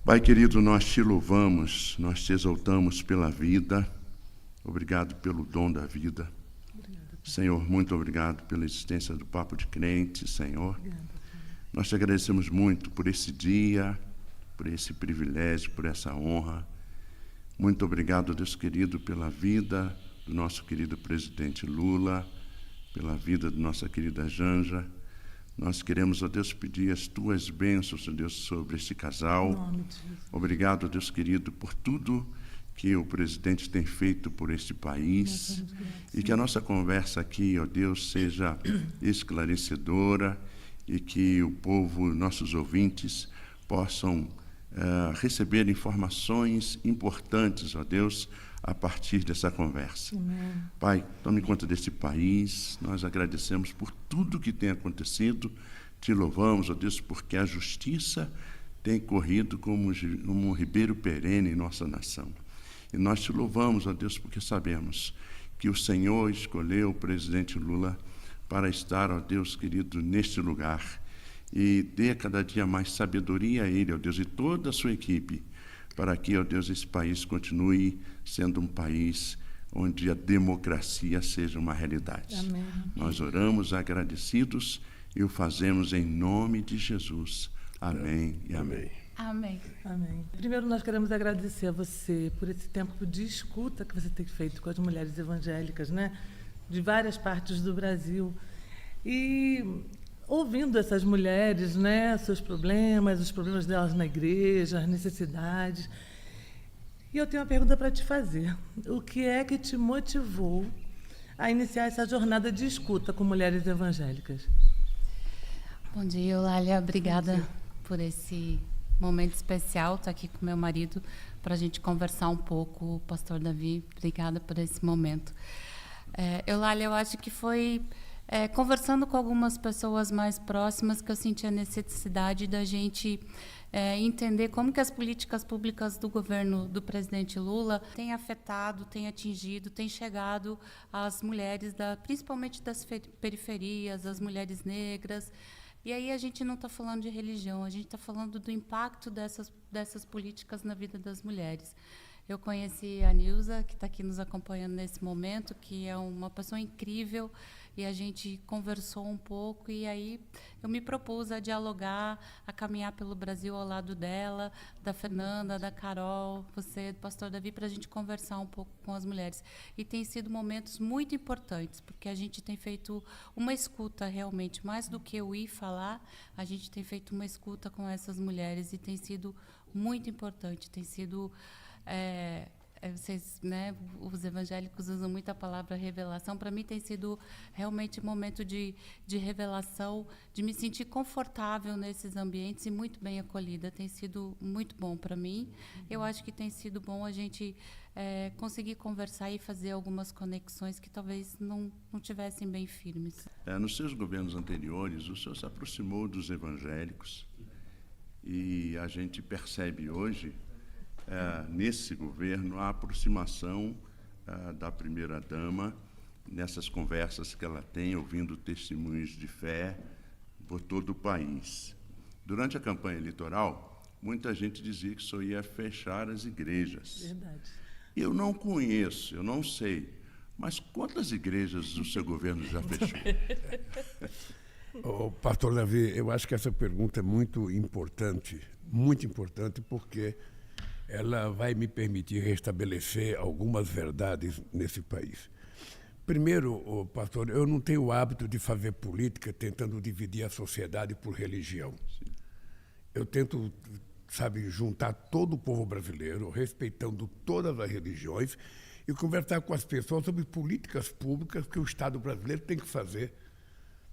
Pai querido, nós te louvamos, nós te exaltamos pela vida. Obrigado pelo dom da vida. Senhor, muito obrigado pela existência do Papo de Crente, Senhor. Nós te agradecemos muito por esse dia, por esse privilégio, por essa honra. Muito obrigado, Deus querido, pela vida do nosso querido presidente Lula, pela vida da nossa querida Janja. Nós queremos, ó Deus, pedir as tuas bênçãos, ó Deus, sobre este casal. Obrigado, Deus querido, por tudo que o presidente tem feito por este país e que a nossa conversa aqui, ó Deus, seja esclarecedora e que o povo, nossos ouvintes, possam receber informações importantes, ó Deus, a partir dessa conversa. Amém. Pai, tome conta desse país, nós agradecemos por tudo que tem acontecido, te louvamos, ó Deus, porque a justiça tem corrido como um ribeiro perene em nossa nação. E nós te louvamos, ó Deus, porque sabemos que o Senhor escolheu o presidente Lula para estar, ó Deus querido, neste lugar. E dê cada dia mais sabedoria a ele, ó Deus, e toda a sua equipe, para que, ó Deus, esse país continue sendo um país onde a democracia seja uma realidade. Amém. Nós oramos agradecidos e o fazemos em nome de Jesus. Amém e amém. Amém. Amém. Primeiro, nós queremos agradecer a você por esse tempo de escuta que você tem feito com as mulheres evangélicas, né, de várias partes do Brasil. E ouvindo essas mulheres, né, seus problemas, os problemas delas na igreja, as necessidades. E eu tenho uma pergunta para te fazer. O que é que te motivou a iniciar essa jornada de escuta com mulheres evangélicas? Bom dia, Eulália. Obrigada por esse momento especial, estar aqui com meu marido para a gente conversar um pouco. Pastor Davi, obrigada por esse momento. Eulália, eu acho que foi conversando com algumas pessoas mais próximas que eu senti a necessidade da gente entender como que as políticas públicas do governo do presidente Lula têm afetado, têm atingido, têm chegado às mulheres, principalmente das periferias, as mulheres negras. E aí a gente não está falando de religião, a gente está falando do impacto dessas políticas na vida das mulheres. Eu conheci a Nilza, que está aqui nos acompanhando nesse momento, que é uma pessoa incrível, e a gente conversou um pouco, e aí eu me propus a dialogar, a caminhar pelo Brasil ao lado dela, da Fernanda, da Carol, você, do pastor Davi, para a gente conversar um pouco com as mulheres. E tem sido momentos muito importantes, porque a gente tem feito uma escuta realmente, mais do que eu ir falar, a gente tem feito uma escuta com essas mulheres, e tem sido muito importante, tem sido... vocês, né, os evangélicos usam muito a palavra revelação. Para mim tem sido realmente um momento de revelação, de me sentir confortável nesses ambientes e muito bem acolhida. Tem sido muito bom para mim. Eu acho que tem sido bom a gente conseguir conversar e fazer algumas conexões que talvez não tivessem bem firmes. Nos seus governos anteriores, o senhor se aproximou dos evangélicos e a gente percebe hoje nesse governo, a aproximação da primeira-dama, nessas conversas que ela tem, ouvindo testemunhos de fé por todo o país. Durante a campanha eleitoral, muita gente dizia que só ia fechar as igrejas. Verdade. Eu não conheço, eu não sei, mas quantas igrejas o seu governo já fechou? Pastor Davi, eu acho que essa pergunta é muito importante, porque ela vai me permitir restabelecer algumas verdades nesse país. Primeiro, pastor, eu não tenho o hábito de fazer política tentando dividir a sociedade por religião. eu tento, sabe, juntar todo o povo brasileiro, respeitando todas as religiões, e conversar com as pessoas sobre políticas públicas que o Estado brasileiro tem que fazer.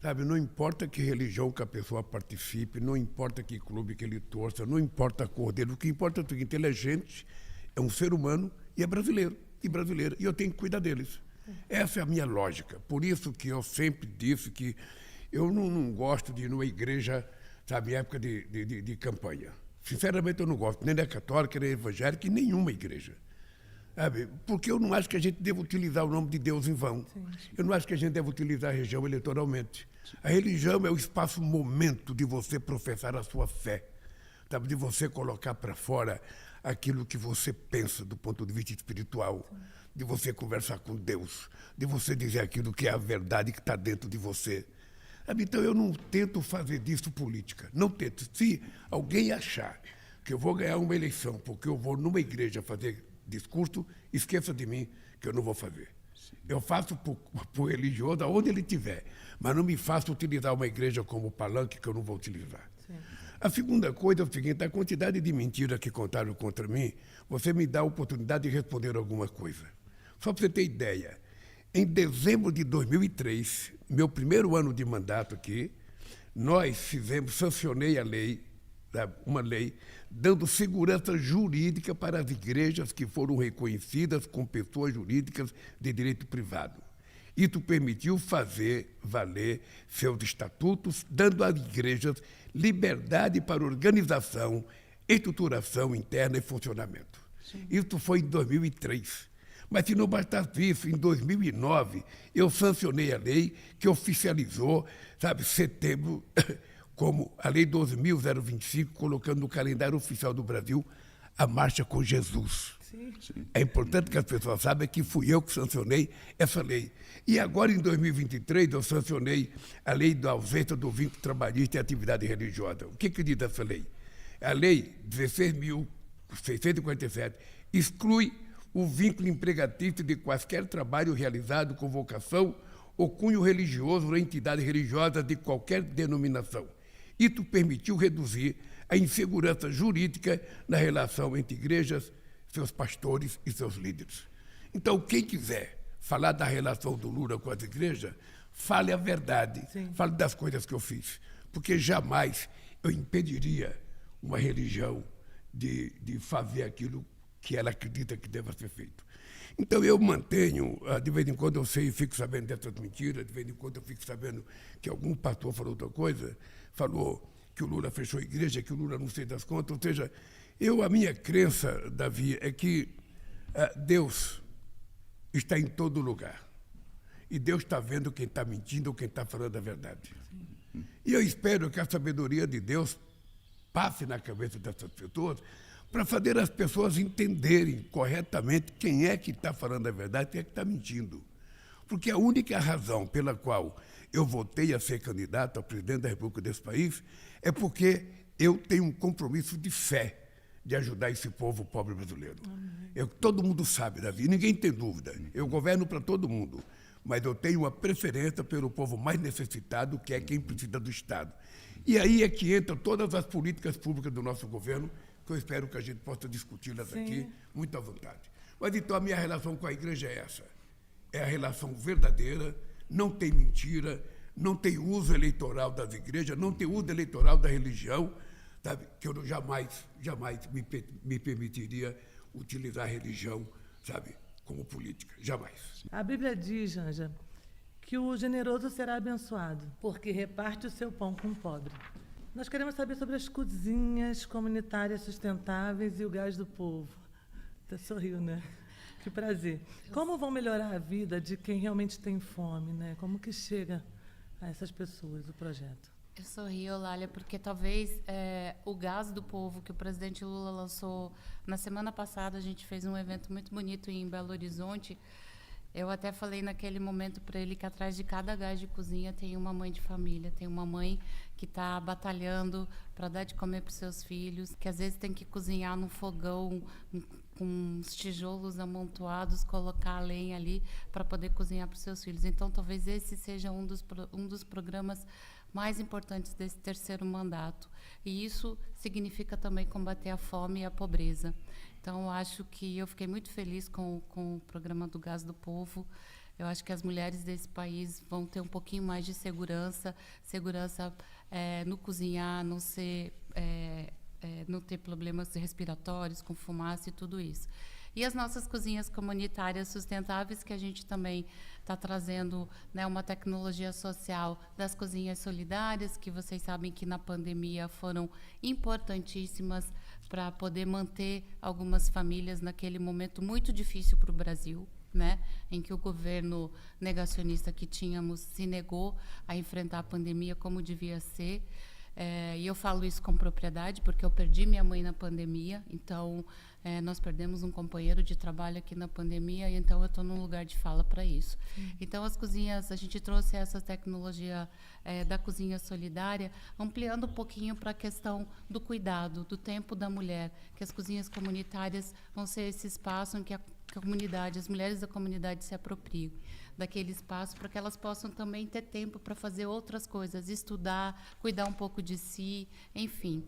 Sabe, não importa que religião que a pessoa participe, não importa que clube que ele torça, não importa a cor dele, o que importa é o seguinte: ele é gente, é um ser humano e é brasileiro e brasileira, e eu tenho que cuidar deles. Essa é a minha lógica. Por isso que eu sempre disse que eu não gosto de ir numa igreja, sabe, em época de campanha. Sinceramente, eu não gosto nem da católica, nem da evangélica, e nenhuma igreja. Sabe? Porque eu não acho que a gente deva utilizar o nome de Deus em vão. Sim. Eu não acho que a gente deve utilizar a religião eleitoralmente. Sim. A religião é o espaço, momento de você professar a sua fé, sabe? De você colocar para fora aquilo que você pensa do ponto de vista espiritual, sim, de você conversar com Deus, de você dizer aquilo que é a verdade que está dentro de você. Sabe? Então eu não tento fazer disso política, não tento. Se alguém achar que eu vou ganhar uma eleição porque eu vou numa igreja fazer discurso, esqueça de mim, que eu não vou fazer. Sim. Eu faço para o religioso aonde ele estiver, mas não me faço utilizar uma igreja como palanque, que eu não vou utilizar. Sim. A segunda coisa é o seguinte: a quantidade de mentiras que contaram contra mim, você me dá a oportunidade de responder alguma coisa. Só para você ter ideia, em dezembro de 2003, meu primeiro ano de mandato aqui, sancionei a lei, uma lei, dando segurança jurídica para as igrejas que foram reconhecidas como pessoas jurídicas de direito privado. Isso permitiu fazer valer seus estatutos, dando às igrejas liberdade para organização, estruturação interna e funcionamento. Sim. Isso foi em 2003. Mas se não bastasse isso, em 2009, eu sancionei a lei que oficializou, sabe, setembro, como a Lei 12.025, colocando no calendário oficial do Brasil a Marcha com Jesus. Sim. É importante que as pessoas saibam que fui eu que sancionei essa lei. E agora, em 2023, eu sancionei a Lei da ausência do vínculo trabalhista e atividade religiosa. O que diz essa lei? A Lei 16.647 exclui o vínculo empregatício de quaisquer trabalho realizado com vocação ou cunho religioso ou entidade religiosa de qualquer denominação. Isso permitiu reduzir a insegurança jurídica na relação entre igrejas, seus pastores e seus líderes. Então, quem quiser falar da relação do Lula com as igrejas, fale a verdade, sim, fale das coisas que eu fiz, porque jamais eu impediria uma religião de fazer aquilo que ela acredita que deva ser feito. Então eu mantenho, de vez em quando eu sei e fico sabendo dessas mentiras, de vez em quando eu fico sabendo que algum pastor falou outra coisa, falou que o Lula fechou a igreja, que o Lula não sei das contas, ou seja, a minha crença, Davi, é que Deus está em todo lugar. E Deus está vendo quem está mentindo ou quem está falando a verdade. Sim. E eu espero que a sabedoria de Deus passe na cabeça dessas pessoas para fazer as pessoas entenderem corretamente quem é que está falando a verdade e quem é que está mentindo. Porque a única razão pela qual eu votei a ser candidato a presidente da República desse país é porque eu tenho um compromisso de fé de ajudar esse povo pobre brasileiro. Todo mundo sabe, Davi, ninguém tem dúvida. Eu governo para todo mundo, mas eu tenho uma preferência pelo povo mais necessitado, que é quem precisa do Estado. E aí é que entram todas as políticas públicas do nosso governo, que eu espero que a gente possa discuti-las aqui, muito à vontade. Mas então a minha relação com a igreja é essa. É a relação verdadeira, não tem mentira, não tem uso eleitoral das igrejas, não tem uso eleitoral da religião, sabe? Que eu jamais me permitiria utilizar a religião, sabe, como política. Jamais. A Bíblia diz, Janja, que o generoso será abençoado, porque reparte o seu pão com o pobre. Nós queremos saber sobre as cozinhas comunitárias sustentáveis e o gás do povo. Você sorriu, né? Que prazer. Como vão melhorar a vida de quem realmente tem fome, né? Como que chega a essas pessoas o projeto? Eu sorri, Eulália, porque talvez o gás do povo que o presidente Lula lançou na semana passada, a gente fez um evento muito bonito em Belo Horizonte. Eu até falei naquele momento para ele que atrás de cada gás de cozinha tem uma mãe de família, tem uma mãe que está batalhando para dar de comer para os seus filhos, que às vezes tem que cozinhar no fogão com os tijolos amontoados, colocar a lenha ali para poder cozinhar para os seus filhos. Então, talvez esse seja um dos programas mais importantes desse terceiro mandato. E isso significa também combater a fome e a pobreza. Então, acho que eu fiquei muito feliz com o programa do Gás do Povo. Eu acho que as mulheres desse país vão ter um pouquinho mais de segurança no cozinhar, não ter problemas respiratórios com fumaça e tudo isso. E as nossas cozinhas comunitárias sustentáveis, que a gente também está trazendo, né, uma tecnologia social das cozinhas solidárias, que vocês sabem que na pandemia foram importantíssimas para poder manter algumas famílias naquele momento muito difícil para o Brasil, né, em que o governo negacionista que tínhamos se negou a enfrentar a pandemia como devia ser. E eu falo isso com propriedade, porque eu perdi minha mãe na pandemia, então nós perdemos um companheiro de trabalho aqui na pandemia, e então eu estou num lugar de fala para isso. Então, as cozinhas, a gente trouxe essa tecnologia da cozinha solidária, ampliando um pouquinho para a questão do cuidado, do tempo da mulher, que as cozinhas comunitárias vão ser esse espaço em que a comunidade, as mulheres da comunidade se apropriem daquele espaço para que elas possam também ter tempo para fazer outras coisas, estudar, cuidar um pouco de si, enfim.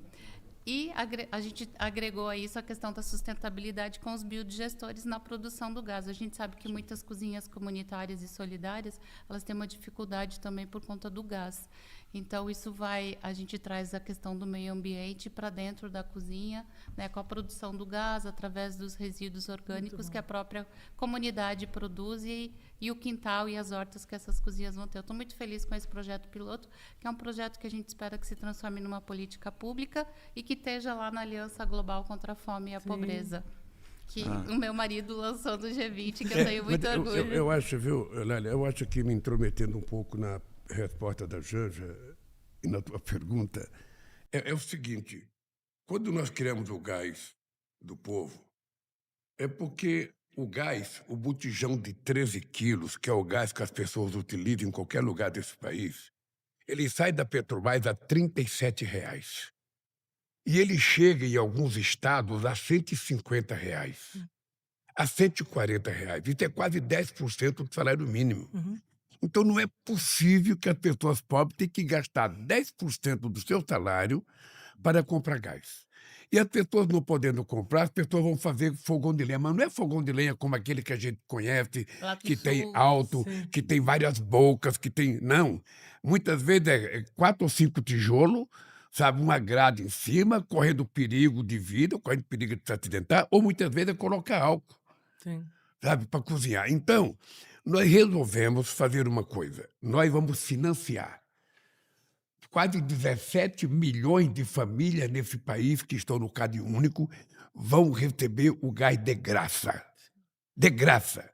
E a gente agregou a isso a questão da sustentabilidade com os biodigestores na produção do gás. A gente sabe que muitas cozinhas comunitárias e solidárias, elas têm uma dificuldade também por conta do gás. Então, a gente traz a questão do meio ambiente para dentro da cozinha, né, com a produção do gás, através dos resíduos orgânicos que a própria comunidade produz e o quintal e as hortas que essas cozinhas vão ter. Eu estou muito feliz com esse projeto piloto, que é um projeto que a gente espera que se transforme numa política pública e que esteja lá na Aliança Global contra a Fome e a Pobreza, que o meu marido lançou no G20, que eu tenho muito orgulho. Eu acho, viu, Lélia, eu acho que, me intrometendo um pouco na resposta da Janja e na tua pergunta, é o seguinte: quando nós criamos o Gás do Povo, é porque o gás, o botijão de 13 quilos, que é o gás que as pessoas utilizam em qualquer lugar desse país, ele sai da Petrobras a R$ 37,00. E ele chega em alguns estados a R$ 150,00, a R$ 140,00. Isso é quase 10% do salário mínimo. Então, não é possível que as pessoas pobres tenham que gastar 10% do seu salário para comprar gás. E as pessoas não podendo comprar, as pessoas vão fazer fogão de lenha. Mas não é fogão de lenha como aquele que a gente conhece, que tem alto, que tem várias bocas, que tem... Não. Muitas vezes é 4 ou 5 tijolos, sabe, uma grade em cima, correndo perigo de vida, correndo perigo de se acidentar, ou muitas vezes é colocar álcool, sabe, para cozinhar. Então, nós resolvemos fazer uma coisa. Nós vamos financiar quase 17 milhões de famílias nesse país que estão no Cade Único, vão receber o gás de graça. De graça.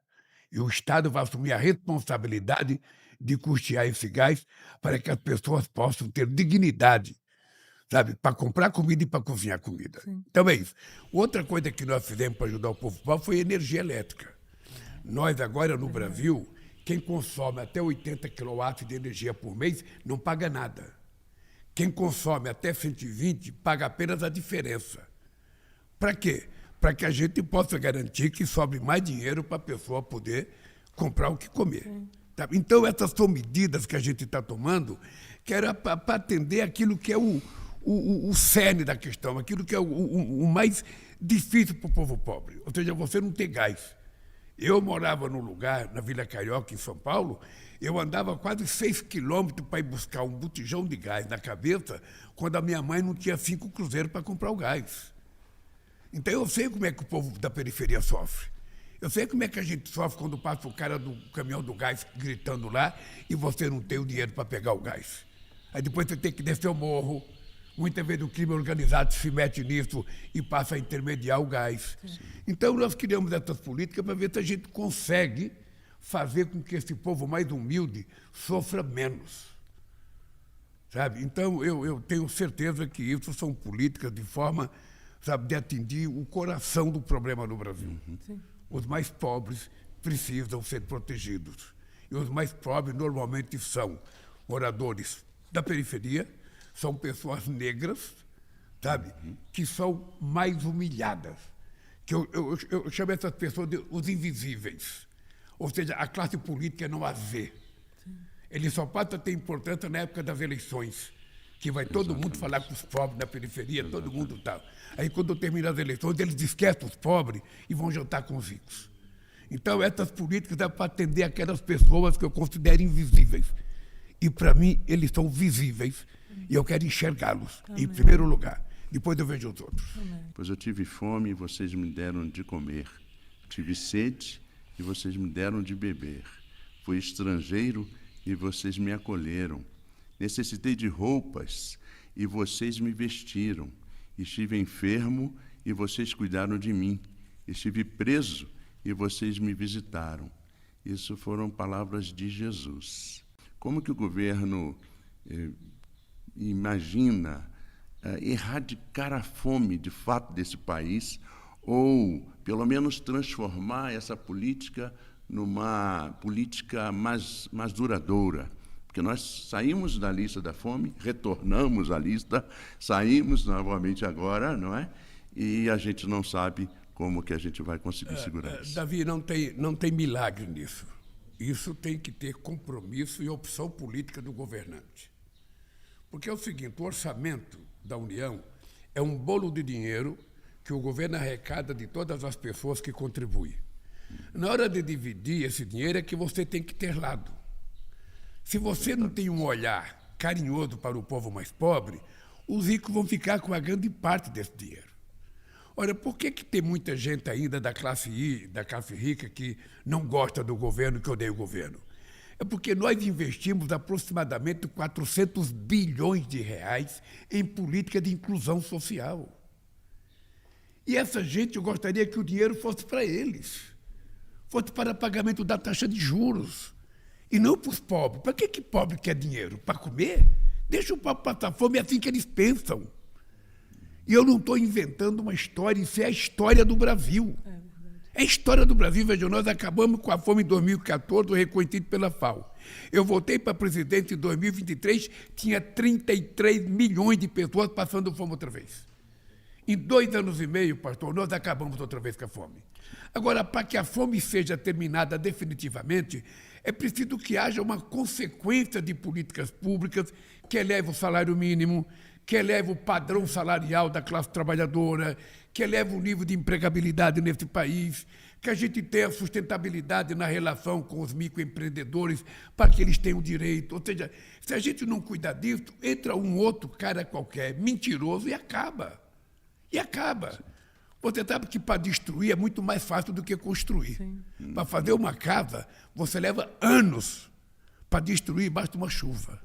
E o Estado vai assumir a responsabilidade de custear esse gás para que as pessoas possam ter dignidade, sabe, para comprar comida e para cozinhar comida. Então é isso. Outra coisa que nós fizemos para ajudar o povo pobre foi energia elétrica. Nós agora no Brasil, quem consome até 80 kW de energia por mês não paga nada. Quem consome até 120 paga apenas a diferença. Para quê? Para que a gente possa garantir que sobre mais dinheiro para a pessoa poder comprar o que comer. Tá? Então, essas são medidas que a gente está tomando, que era para atender aquilo que é o cerne da questão, aquilo que é o mais difícil para o povo pobre. Ou seja, você não ter gás. Eu morava num lugar, na Vila Carioca, em São Paulo, eu andava quase 6 quilômetros para ir buscar um botijão de gás na cabeça, quando a minha mãe não tinha 5 cruzeiros para comprar o gás. Então eu sei como é que o povo da periferia sofre. Eu sei como é que a gente sofre quando passa o cara do caminhão do gás gritando lá e você não tem o dinheiro para pegar o gás. Aí depois você tem que descer o morro. Muitas vezes o crime organizado se mete nisso e passa a intermediar o gás. Então nós criamos essas políticas para ver se a gente consegue fazer com que esse povo mais humilde sofra menos. Sabe? Então eu tenho certeza que isso são políticas de forma, sabe, de atingir o coração do problema no Brasil. Os mais pobres precisam ser protegidos. E os mais pobres normalmente são moradores da periferia, são pessoas negras, sabe, que são mais humilhadas, que eu chamo essas pessoas de os invisíveis. Ou seja, a classe política não as vê. Ele só passa a ter importância na época das eleições, que vai todo mundo falar com os pobres na periferia, todo mundo tal. Aí, quando termina as eleições, eles esquecem os pobres e vão jantar com os ricos. Então, essas políticas é para atender aquelas pessoas que eu considero invisíveis. E, para mim, eles são visíveis e eu quero enxergá-los, em primeiro lugar. Depois eu vejo os outros. Pois eu tive fome e vocês me deram de comer. Tive sede e vocês me deram de beber. Fui estrangeiro e vocês me acolheram. Necessitei de roupas e vocês me vestiram. Estive enfermo e vocês cuidaram de mim. Estive preso e vocês me visitaram. Isso foram palavras de Jesus. Como que o governo imagina erradicar a fome, de fato, desse país, ou, pelo menos, transformar essa política numa política mais duradoura? Porque nós saímos da lista da fome, retornamos à lista, saímos novamente agora, não é? E a gente não sabe como que a gente vai conseguir segurar isso. Davi, não tem milagre nisso. Isso tem que ter compromisso e opção política do governante. Porque é o seguinte, o orçamento da União é um bolo de dinheiro que o governo arrecada de todas as pessoas que contribuem. Na hora de dividir esse dinheiro é que você tem que ter lado. Se você não tem um olhar carinhoso para o povo mais pobre, os ricos vão ficar com a grande parte desse dinheiro. Olha, por que tem muita gente ainda da classe rica, que não gosta do governo, que odeia o governo? É porque nós investimos aproximadamente 400 bilhões de reais em política de inclusão social. E essa gente, eu gostaria que o dinheiro fosse para eles, fosse para pagamento da taxa de juros, e não para os pobres. Para que pobre quer dinheiro? Para comer? Deixa o pobre passar fome, é assim que eles pensam. E eu não estou inventando uma história, isso é a história do Brasil. É a história do Brasil. Veja, nós acabamos com a fome em 2014, reconhecido pela FAO. Eu voltei para presidente em 2023, tinha 33 milhões de pessoas passando fome outra vez. Em 2 anos e meio, pastor, nós acabamos outra vez com a fome. Agora, para que a fome seja terminada definitivamente, é preciso que haja uma consequência de políticas públicas que eleve o salário mínimo, que eleve o padrão salarial da classe trabalhadora, que eleve o nível de empregabilidade nesse país, que a gente tenha sustentabilidade na relação com os microempreendedores para que eles tenham direito. Ou seja, se a gente não cuidar disso, entra um outro cara qualquer, mentiroso, e acaba. E acaba. Você sabe que para destruir é muito mais fácil do que construir. Para fazer uma casa, você leva anos. Para destruir, basta uma chuva.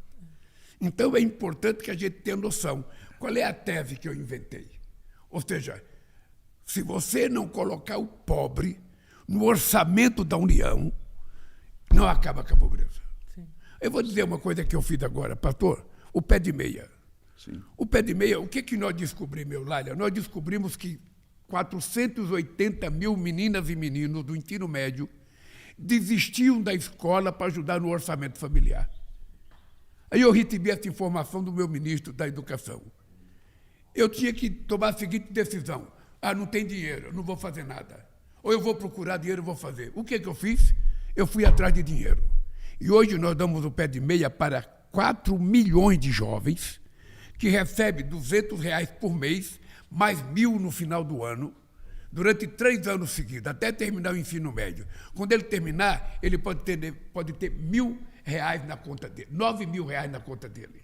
Então, é importante que a gente tenha noção. Qual é a tese que eu inventei? Ou seja, se você não colocar o pobre no orçamento da União, não acaba com a pobreza. Eu vou dizer uma coisa que eu fiz agora, pastor, o pé de meia. O pé de meia, o que nós descobrimos, Eulália? Nós descobrimos que 480 mil meninas e meninos do ensino médio desistiam da escola para ajudar no orçamento familiar. Aí eu recebi essa informação do meu ministro da Educação. Eu tinha que tomar a seguinte decisão. Não tem dinheiro, eu não vou fazer nada. Ou eu vou procurar dinheiro, eu vou fazer. O que eu fiz? Eu fui atrás de dinheiro. E hoje nós damos o pé de meia para 4 milhões de jovens que recebem R$200 por mês, mais 1.000 no final do ano, durante 3 anos seguidos, até terminar o ensino médio. Quando ele terminar, ele pode ter R$1.000 na conta dele, R$9.000 na conta dele.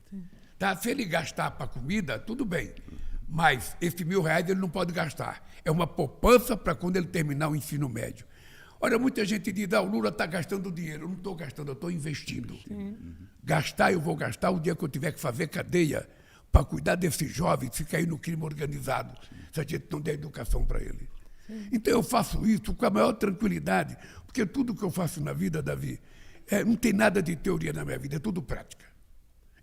Tá? Se ele gastar para comida, tudo bem, mas esse R$1.000 ele não pode gastar. É uma poupança para quando ele terminar o ensino médio. Olha, muita gente diz, o Lula está gastando dinheiro. Eu não estou gastando, eu estou investindo. Gastar, eu vou gastar o dia que eu tiver que fazer cadeia para cuidar desses jovens, se cair no crime organizado, se a gente não der educação para ele. Então eu faço isso com a maior tranquilidade, porque tudo que eu faço na vida, Davi, não tem nada de teoria na minha vida, é tudo prática.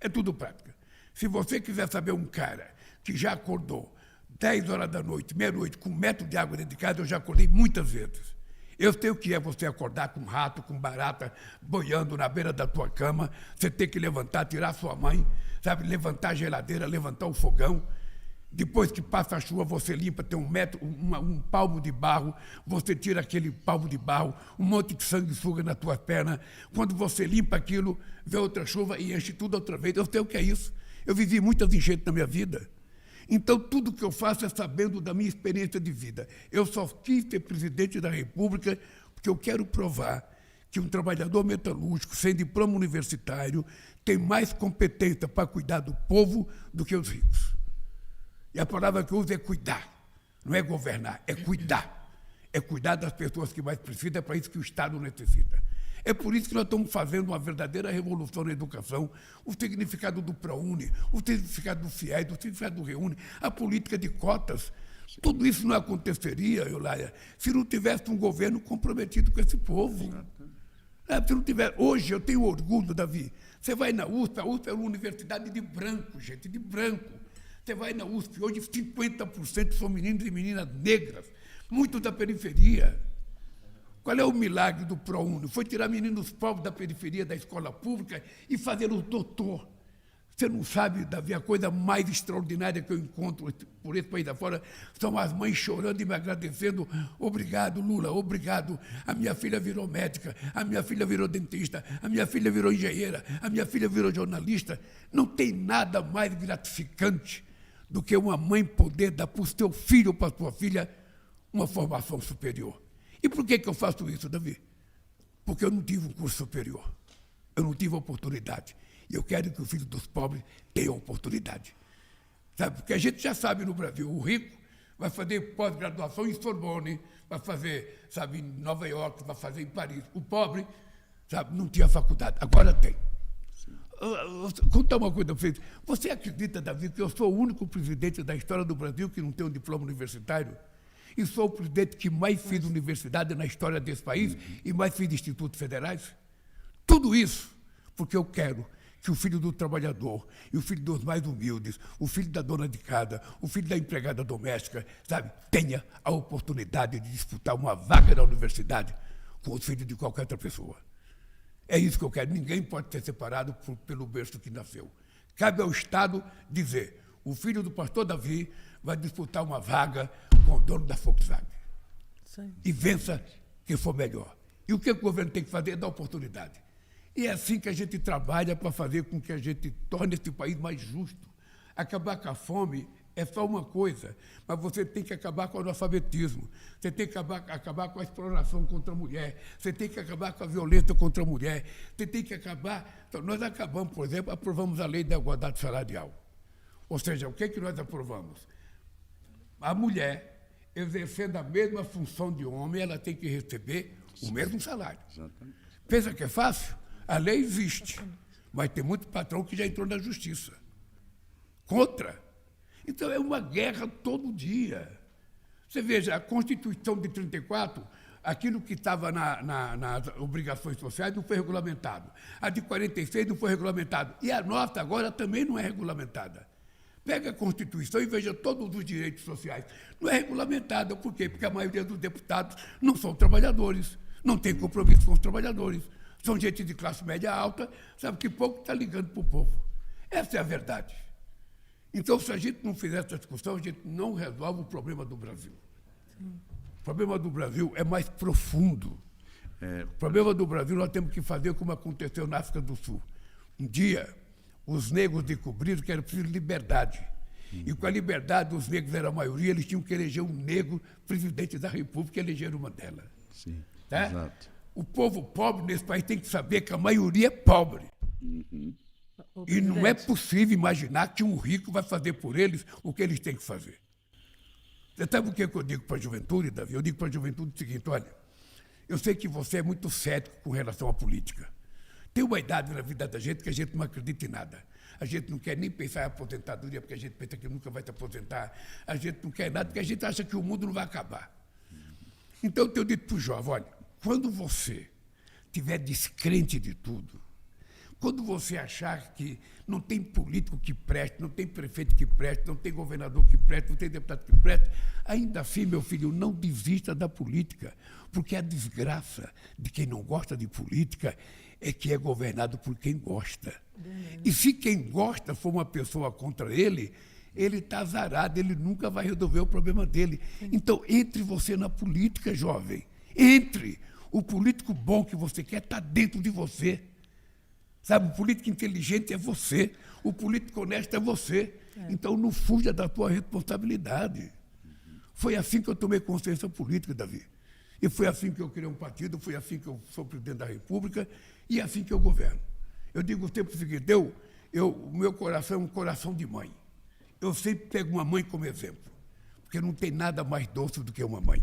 É tudo prática. Se você quiser saber um cara que já acordou 10 horas da noite, meia-noite, com 1 metro de água dentro de casa, eu já acordei muitas vezes. Eu sei o que é você acordar com rato, com barata, boiando na beira da tua cama, você ter que levantar, tirar sua mãe, sabe, levantar a geladeira, levantar o fogão. Depois que passa a chuva, você limpa, tem um palmo de barro, você tira aquele palmo de barro, um monte de sanguessuga na tua perna. Quando você limpa aquilo, vê outra chuva e enche tudo outra vez. Eu sei o que é isso. Eu vivi muitas enchentes na minha vida. Então, tudo que eu faço é sabendo da minha experiência de vida. Eu só quis ser presidente da República porque eu quero provar que um trabalhador metalúrgico, sem diploma universitário, tem mais competência para cuidar do povo do que os ricos. E a palavra que eu uso é cuidar, não é governar, é cuidar. É cuidar das pessoas que mais precisam, é para isso que o Estado necessita. É por isso que nós estamos fazendo uma verdadeira revolução na educação, o significado do ProUni, o significado do FIES, o significado do REUNE, a política de cotas. Tudo isso não aconteceria, Eulália, se não tivesse um governo comprometido com esse povo. Se não tiver, hoje eu tenho orgulho, Davi. Você vai na USP, a USP é uma universidade de branco, gente, de branco. Você vai na USP, hoje 50% são meninos e meninas negras, muitos da periferia. Qual é o milagre do ProUni? Foi tirar meninos pobres da periferia da escola pública e fazê-los doutor. Você não sabe, Davi, a coisa mais extraordinária que eu encontro por esse país afora são as mães chorando e me agradecendo. Obrigado, Lula, obrigado. A minha filha virou médica, a minha filha virou dentista, a minha filha virou engenheira, a minha filha virou jornalista. Não tem nada mais gratificante do que uma mãe poder dar para o seu filho ou para a sua filha uma formação superior. E por que eu faço isso, Davi? Porque eu não tive um curso superior. Eu não tive oportunidade. E eu quero que o filho dos pobres tenha oportunidade. Sabe? Porque a gente já sabe no Brasil, o rico vai fazer pós-graduação em Sorbonne, vai fazer, sabe, em Nova York, vai fazer em Paris. O pobre, sabe, não tinha faculdade. Agora tem. Vou contar uma coisa para vocês. Você acredita, Davi, que eu sou o único presidente da história do Brasil que não tem um diploma universitário? E sou o presidente que mais fiz universidade na história desse país e mais fiz institutos federais? Tudo isso porque eu quero que o filho do trabalhador e o filho dos mais humildes, o filho da dona de casa, o filho da empregada doméstica, sabe, tenha a oportunidade de disputar uma vaga na universidade com os filhos de qualquer outra pessoa. É isso que eu quero. Ninguém pode ser separado pelo berço que nasceu. Cabe ao Estado dizer, o filho do pastor Davi vai disputar uma vaga com o dono da Volkswagen. Sim. E vença quem for melhor. E o que o governo tem que fazer é dar oportunidade. E é assim que a gente trabalha para fazer com que a gente torne esse país mais justo. Acabar com a fome é só uma coisa, mas você tem que acabar com o analfabetismo, você tem que acabar com a exploração contra a mulher, você tem que acabar com a violência contra a mulher, você tem que acabar... Então, nós acabamos, por exemplo, aprovamos a lei da igualdade salarial. Ou seja, o que é que nós aprovamos? A mulher, exercendo a mesma função de homem, ela tem que receber o mesmo salário. Exatamente. Pensa que é fácil? A lei existe, mas tem muito patrão que já entrou na justiça. Contra. Então, é uma guerra todo dia. Você veja, a Constituição de 34, aquilo que estava nas obrigações sociais não foi regulamentado. A de 46 não foi regulamentado. E a nossa agora também não é regulamentada. Pega a Constituição e veja todos os direitos sociais. Não é regulamentada. Por quê? Porque a maioria dos deputados não são trabalhadores, não tem compromisso com os trabalhadores. São gente de classe média alta, sabe que pouco está ligando para o povo. Essa é a verdade. Então, se a gente não fizer essa discussão, a gente não resolve o problema do Brasil. Sim. O problema do Brasil é mais profundo. O problema do Brasil nós temos que fazer como aconteceu na África do Sul. Um dia, os negros descobriram que era preciso liberdade. E com a liberdade, os negros eram a maioria, eles tinham que eleger um negro presidente da República e eleger o Mandela. Sim, tá? Exato. O povo pobre nesse país tem que saber que a maioria é pobre. Uhum. E não é possível imaginar que um rico vai fazer por eles o que eles têm que fazer. Você sabe o que eu digo para a juventude, Davi? Eu digo para a juventude o seguinte, olha, eu sei que você é muito cético com relação à política. Tem uma idade na vida da gente que a gente não acredita em nada. A gente não quer nem pensar em aposentadoria porque a gente pensa que nunca vai se aposentar. A gente não quer nada porque a gente acha que o mundo não vai acabar. Então, eu tenho dito para o jovem, olha, quando você estiver descrente de tudo, quando você achar que não tem político que preste, não tem prefeito que preste, não tem governador que preste, não tem deputado que preste, ainda assim, meu filho, não desista da política, porque a desgraça de quem não gosta de política é que é governado por quem gosta. E se quem gosta for uma pessoa contra ele, ele está azarado, ele nunca vai resolver o problema dele. Então, entre você na política, jovem. Entre. O político bom que você quer está dentro de você. Sabe, o político inteligente é você. O político honesto é você. Então, não fuja da tua responsabilidade. Foi assim que eu tomei consciência política, Davi. E foi assim que eu criei um partido, foi assim que eu sou presidente da República e é assim que eu governo. Eu digo sempre o seguinte, o meu coração é um coração de mãe. Eu sempre pego uma mãe como exemplo, porque não tem nada mais doce do que uma mãe.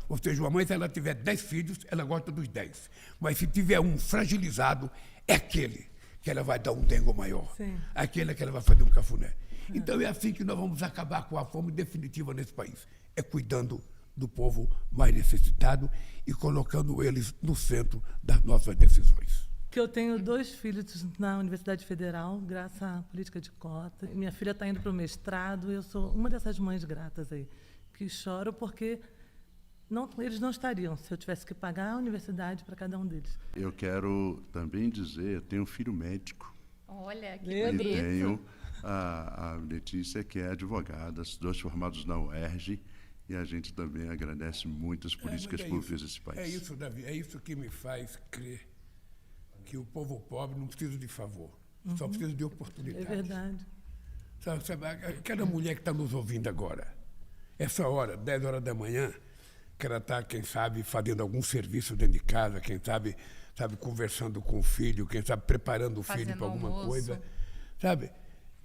Ou seja, uma mãe, se ela tiver 10 filhos, ela gosta dos 10. Mas se tiver um fragilizado, é aquele que ela vai dar um dengo maior. Sim. Aquele que ela vai fazer um cafuné. Então é assim que nós vamos acabar com a fome definitiva nesse país. É cuidando do povo mais necessitado e colocando eles no centro das nossas decisões. Que eu tenho 2 filhos na Universidade Federal, graças à política de cota. Minha filha está indo para o mestrado. Eu sou uma dessas mães gratas aí, que choro porque eles não estariam se eu tivesse que pagar a universidade para cada um deles. Eu quero também dizer, eu tenho um filho médico. Olha, que bonito. E tenho a Letícia, que é advogada, os 2 formados na UERJ, e a gente também agradece muito as políticas públicas desse país. É isso, Davi, é isso que me faz crer que o povo pobre não precisa de favor, só precisa de oportunidade. É verdade. Sabe, aquela mulher que está nos ouvindo agora, essa hora, 10 horas da manhã, que ela está, quem sabe, fazendo algum serviço dentro de casa, quem sabe conversando com o filho, quem sabe preparando o filho para alguma coisa. Sabe,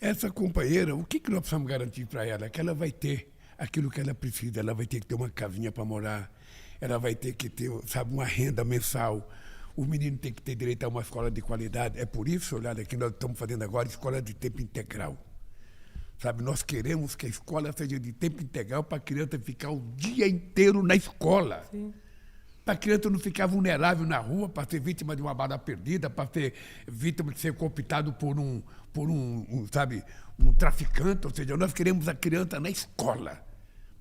essa companheira, o que nós precisamos garantir para ela? Que ela vai ter aquilo que ela precisa, ela vai ter que ter uma casinha para morar, ela vai ter que ter, sabe, uma renda mensal. O menino tem que ter direito a uma escola de qualidade. É por isso, olha, que nós estamos fazendo agora escola de tempo integral. Sabe, nós queremos que a escola seja de tempo integral para a criança ficar o dia inteiro na escola. Para a criança não ficar vulnerável na rua, para ser vítima de uma bala perdida, para ser vítima de ser cooptado por um traficante. Ou seja, nós queremos a criança na escola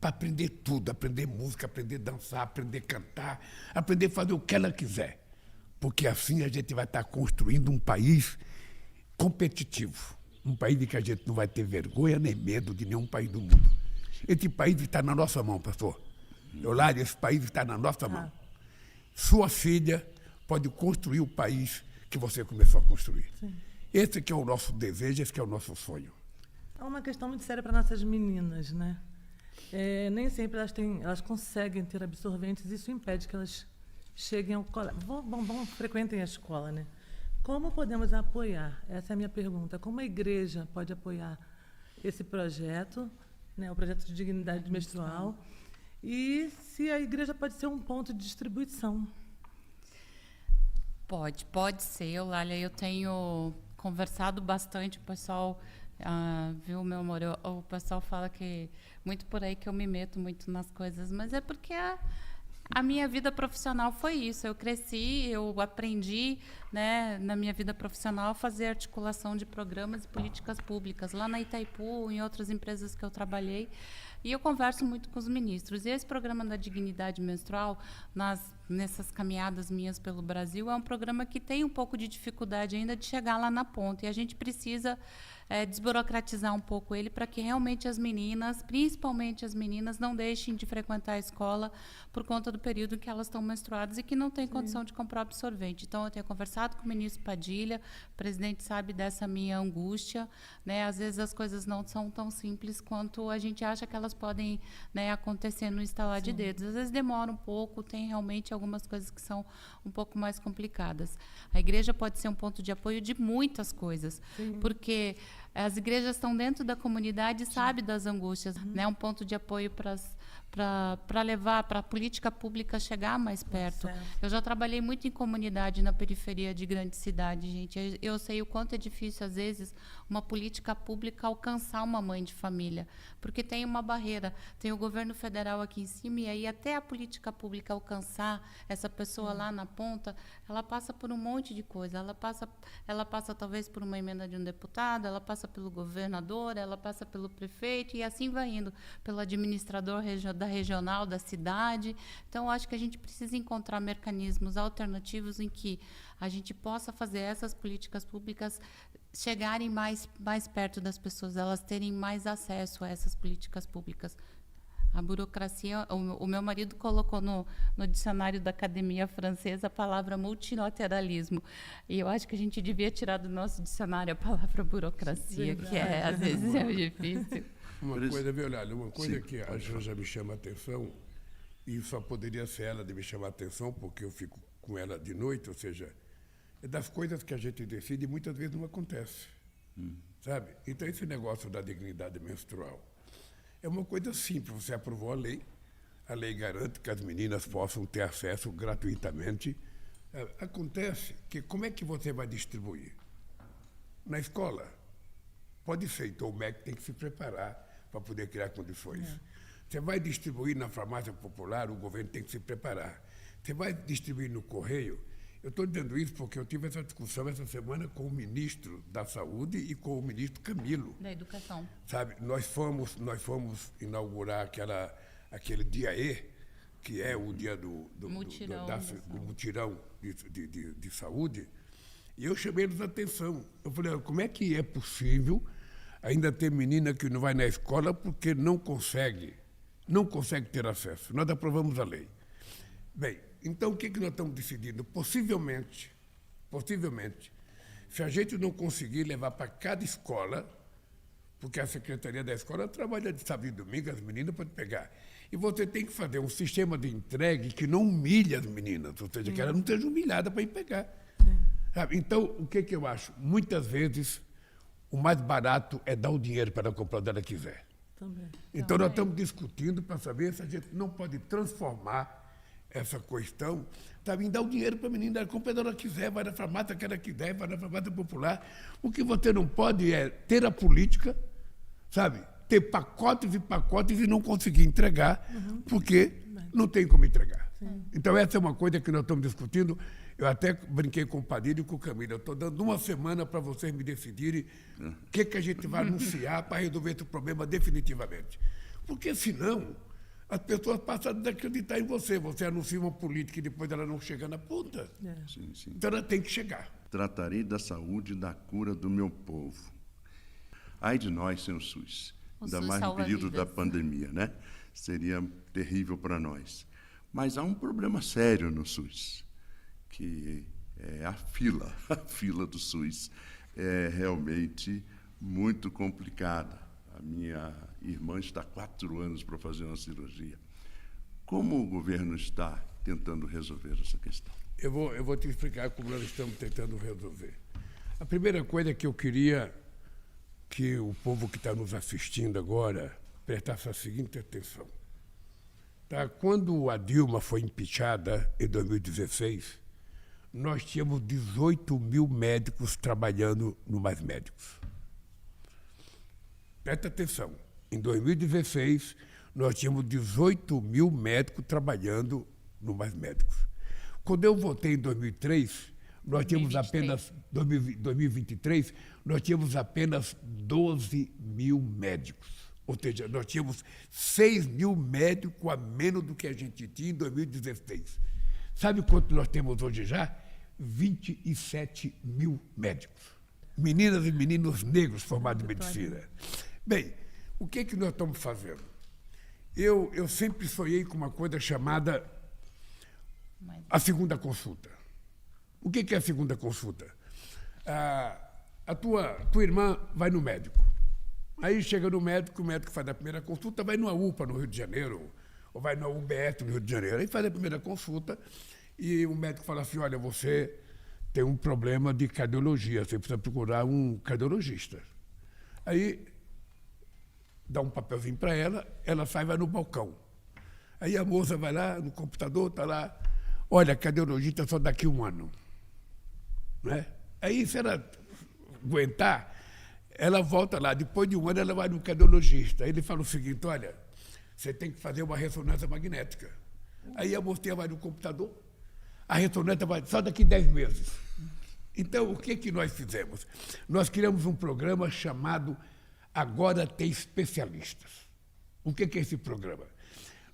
para aprender tudo, aprender música, aprender a dançar, aprender a cantar, aprender a fazer o que ela quiser. Porque assim a gente vai estar construindo um país competitivo. Um país em que a gente não vai ter vergonha nem medo de nenhum país do mundo. Esse país está na nossa mão, pastor. Eulália, esse país está na nossa mão. Sua filha pode construir o país que você começou a construir. Sim. Esse que é o nosso desejo, esse que é o nosso sonho. É uma questão muito séria para nossas meninas, né? Nem sempre elas conseguem ter absorventes, isso impede que elas cheguem ao colégio. Frequentem a escola, né? Como podemos apoiar? Essa é a minha pergunta. Como a igreja pode apoiar esse projeto, né, o projeto de dignidade menstrual? E se a igreja pode ser um ponto de distribuição? Pode ser, Eulália. Eu tenho conversado bastante, o pessoal, viu, meu amor? O pessoal fala que muito por aí que eu me meto muito nas coisas, mas é porque a minha vida profissional foi isso. Eu cresci, eu aprendi, né, na minha vida profissional a fazer articulação de programas e políticas públicas, lá na Itaipu, em outras empresas que eu trabalhei. E eu converso muito com os ministros. E esse programa da dignidade menstrual, nessas caminhadas minhas pelo Brasil, é um programa que tem um pouco de dificuldade ainda de chegar lá na ponta. E a gente precisa desburocratizar um pouco ele para que realmente as meninas, principalmente as meninas, não deixem de frequentar a escola por conta do período em que elas estão menstruadas e que não têm condição de comprar absorvente. Então, eu tenho conversado com o ministro Padilha, o presidente sabe dessa minha angústia, né? Às vezes as coisas não são tão simples quanto a gente acha que elas podem, né, acontecer no estalar de dedos. Às vezes demora um pouco, tem realmente algumas coisas que são um pouco mais complicadas. A igreja pode ser um ponto de apoio de muitas coisas, porque as igrejas estão dentro da comunidade e sabem das angústias, né? Um ponto de apoio para levar para a política pública chegar mais perto. Eu já trabalhei muito em comunidade na periferia de grande cidade, gente. Eu sei o quanto é difícil, às vezes, uma política pública alcançar uma mãe de família, porque tem uma barreira. Tem o governo federal aqui em cima e aí até a política pública alcançar essa pessoa lá na ponta, ela passa por um monte de coisa. Ela passa talvez por uma emenda de um deputado, ela passa pelo governador, ela passa pelo prefeito e assim vai indo, pelo administrador da regional, da cidade. Então, eu acho que a gente precisa encontrar mecanismos alternativos em que a gente possa fazer essas políticas públicas chegarem mais perto das pessoas, elas terem mais acesso a essas políticas públicas. A burocracia, o meu marido colocou no dicionário da Academia Francesa a palavra multilateralismo. E eu acho que a gente devia tirar do nosso dicionário a palavra burocracia, que às vezes é difícil. Uma coisa, Violálio, uma coisa que a Janja me chama a atenção, e só poderia ser ela de me chamar a atenção, porque eu fico com ela de noite, ou seja, é das coisas que a gente decide e muitas vezes não acontece. Sabe? Então, esse negócio da dignidade menstrual é uma coisa simples. Você aprovou a lei garante que as meninas possam ter acesso gratuitamente. Acontece que como é que você vai distribuir? Na escola? Pode ser, então o MEC tem que se preparar para poder criar condições. Você vai distribuir na farmácia popular, o governo tem que se preparar. Você vai distribuir no correio. Eu estou dizendo isso porque eu tive essa discussão essa semana com o ministro da Saúde e com o ministro Camilo. Da Educação. Sabe, nós fomos inaugurar aquele dia E, que é o dia do mutirão de saúde, e eu chamei eles a atenção. Eu falei, como é que é possível ainda ter menina que não vai na escola porque não consegue ter acesso? Nós aprovamos a lei. Bem, então o que nós estamos decidindo? Possivelmente, se a gente não conseguir levar para cada escola, porque a Secretaria da Escola trabalha de sábado e domingo, as meninas podem pegar. E você tem que fazer um sistema de entrega que não humilhe as meninas, ou seja, que elas não estejam humilhadas para ir pegar. Sabe? Então, o que eu acho? Muitas vezes, o mais barato é dar o dinheiro para ela comprar onde ela quiser. Então, nós estamos discutindo para saber se a gente não pode transformar essa questão, sabe, em dar o dinheiro para a menina, ela compra onde ela quiser, vai na farmácia que ela quiser, vai na farmácia popular. O que você não pode é ter a política, sabe, ter pacotes e pacotes e não conseguir entregar, porque não tem como entregar. Então, essa é uma coisa que nós estamos discutindo. Eu até brinquei com o Padilha e com o Camilo. Eu estou dando uma semana para vocês me decidirem o que a gente vai anunciar para resolver esse problema definitivamente. Porque, senão, as pessoas passam a desacreditar em você. Você anuncia uma política e depois ela não chega na ponta. Então, ela tem que chegar. Tratarei da saúde e da cura do meu povo. Ai de nós sem o SUS. Ainda mais no período da pandemia, né? Seria terrível para nós. Mas há um problema sério no SUS, que é a fila do SUS. É realmente muito complicada. A minha irmã está há 4 anos para fazer uma cirurgia. Como o governo está tentando resolver essa questão? Eu vou te explicar como nós estamos tentando resolver. A primeira coisa que eu queria que o povo que está nos assistindo agora prestasse a seguinte atenção. Tá? Quando a Dilma foi impeachada em 2016, nós tínhamos 18 mil médicos trabalhando no Mais Médicos. Presta atenção, em 2016, nós tínhamos 18 mil médicos trabalhando no Mais Médicos. Quando eu votei em 2003, nós tínhamos apenas, 2023, nós tínhamos apenas 12 mil médicos. Ou seja, nós tínhamos 6 mil médicos a menos do que a gente tinha em 2016. Sabe quanto nós temos hoje já? 27 mil médicos. Meninas e meninos negros formados em medicina. Bem, o que nós estamos fazendo? Eu sempre sonhei com uma coisa chamada a segunda consulta. O que é a segunda consulta? A tua irmã vai no médico. Aí chega no médico, o médico faz a primeira consulta, vai numa UPA no Rio de Janeiro, ou vai na UBS no Rio de Janeiro. Aí faz a primeira consulta e o médico fala assim, olha, você tem um problema de cardiologia, você precisa procurar um cardiologista. Aí dá um papelzinho para ela, ela sai e vai no balcão. Aí a moça vai lá no computador, está lá, olha, cardiologista só daqui a 1 ano. Né? Aí, se ela aguentar, ela volta lá, depois de 1 ano ela vai no cardiologista. Aí ele fala o seguinte, olha, você tem que fazer uma ressonância magnética. Aí a mocinha vai no computador, a ressonância vai só daqui 10 meses. Então, o que nós fizemos? Nós criamos um programa chamado Agora Tem Especialistas. O que é esse programa?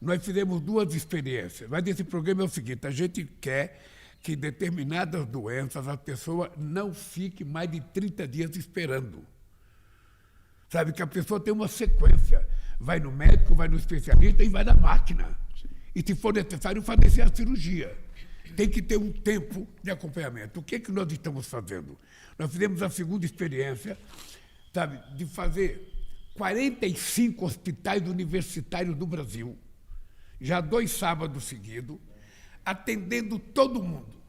Nós fizemos 2 experiências, mas esse programa é o seguinte, a gente quer que determinadas doenças a pessoa não fique mais de 30 dias esperando. Sabe, que a pessoa tem uma sequência. Vai no médico, vai no especialista e vai na máquina. E, se for necessário, fazer a cirurgia. Tem que ter um tempo de acompanhamento. O que nós estamos fazendo? Nós fizemos a segunda experiência, sabe, de fazer 45 hospitais universitários do Brasil, já 2 sábados seguidos, atendendo todo mundo.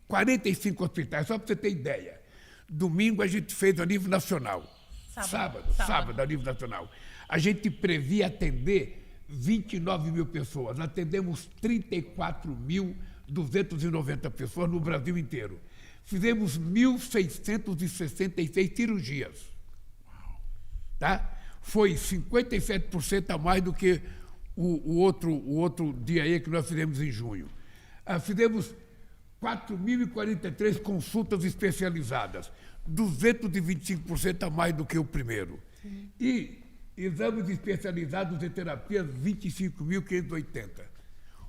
45 hospitais, só para você ter ideia. Domingo a gente fez a nível nacional. Sábado, a nível nacional. A gente previa atender 29 mil pessoas. Atendemos 34.290 pessoas no Brasil inteiro. Fizemos 1.666 cirurgias. Tá? Foi 57% a mais do que o outro dia aí que nós fizemos em junho. Fizemos 4.043 consultas especializadas, 225% a mais do que o primeiro. Sim. E exames especializados em terapias, 25.580.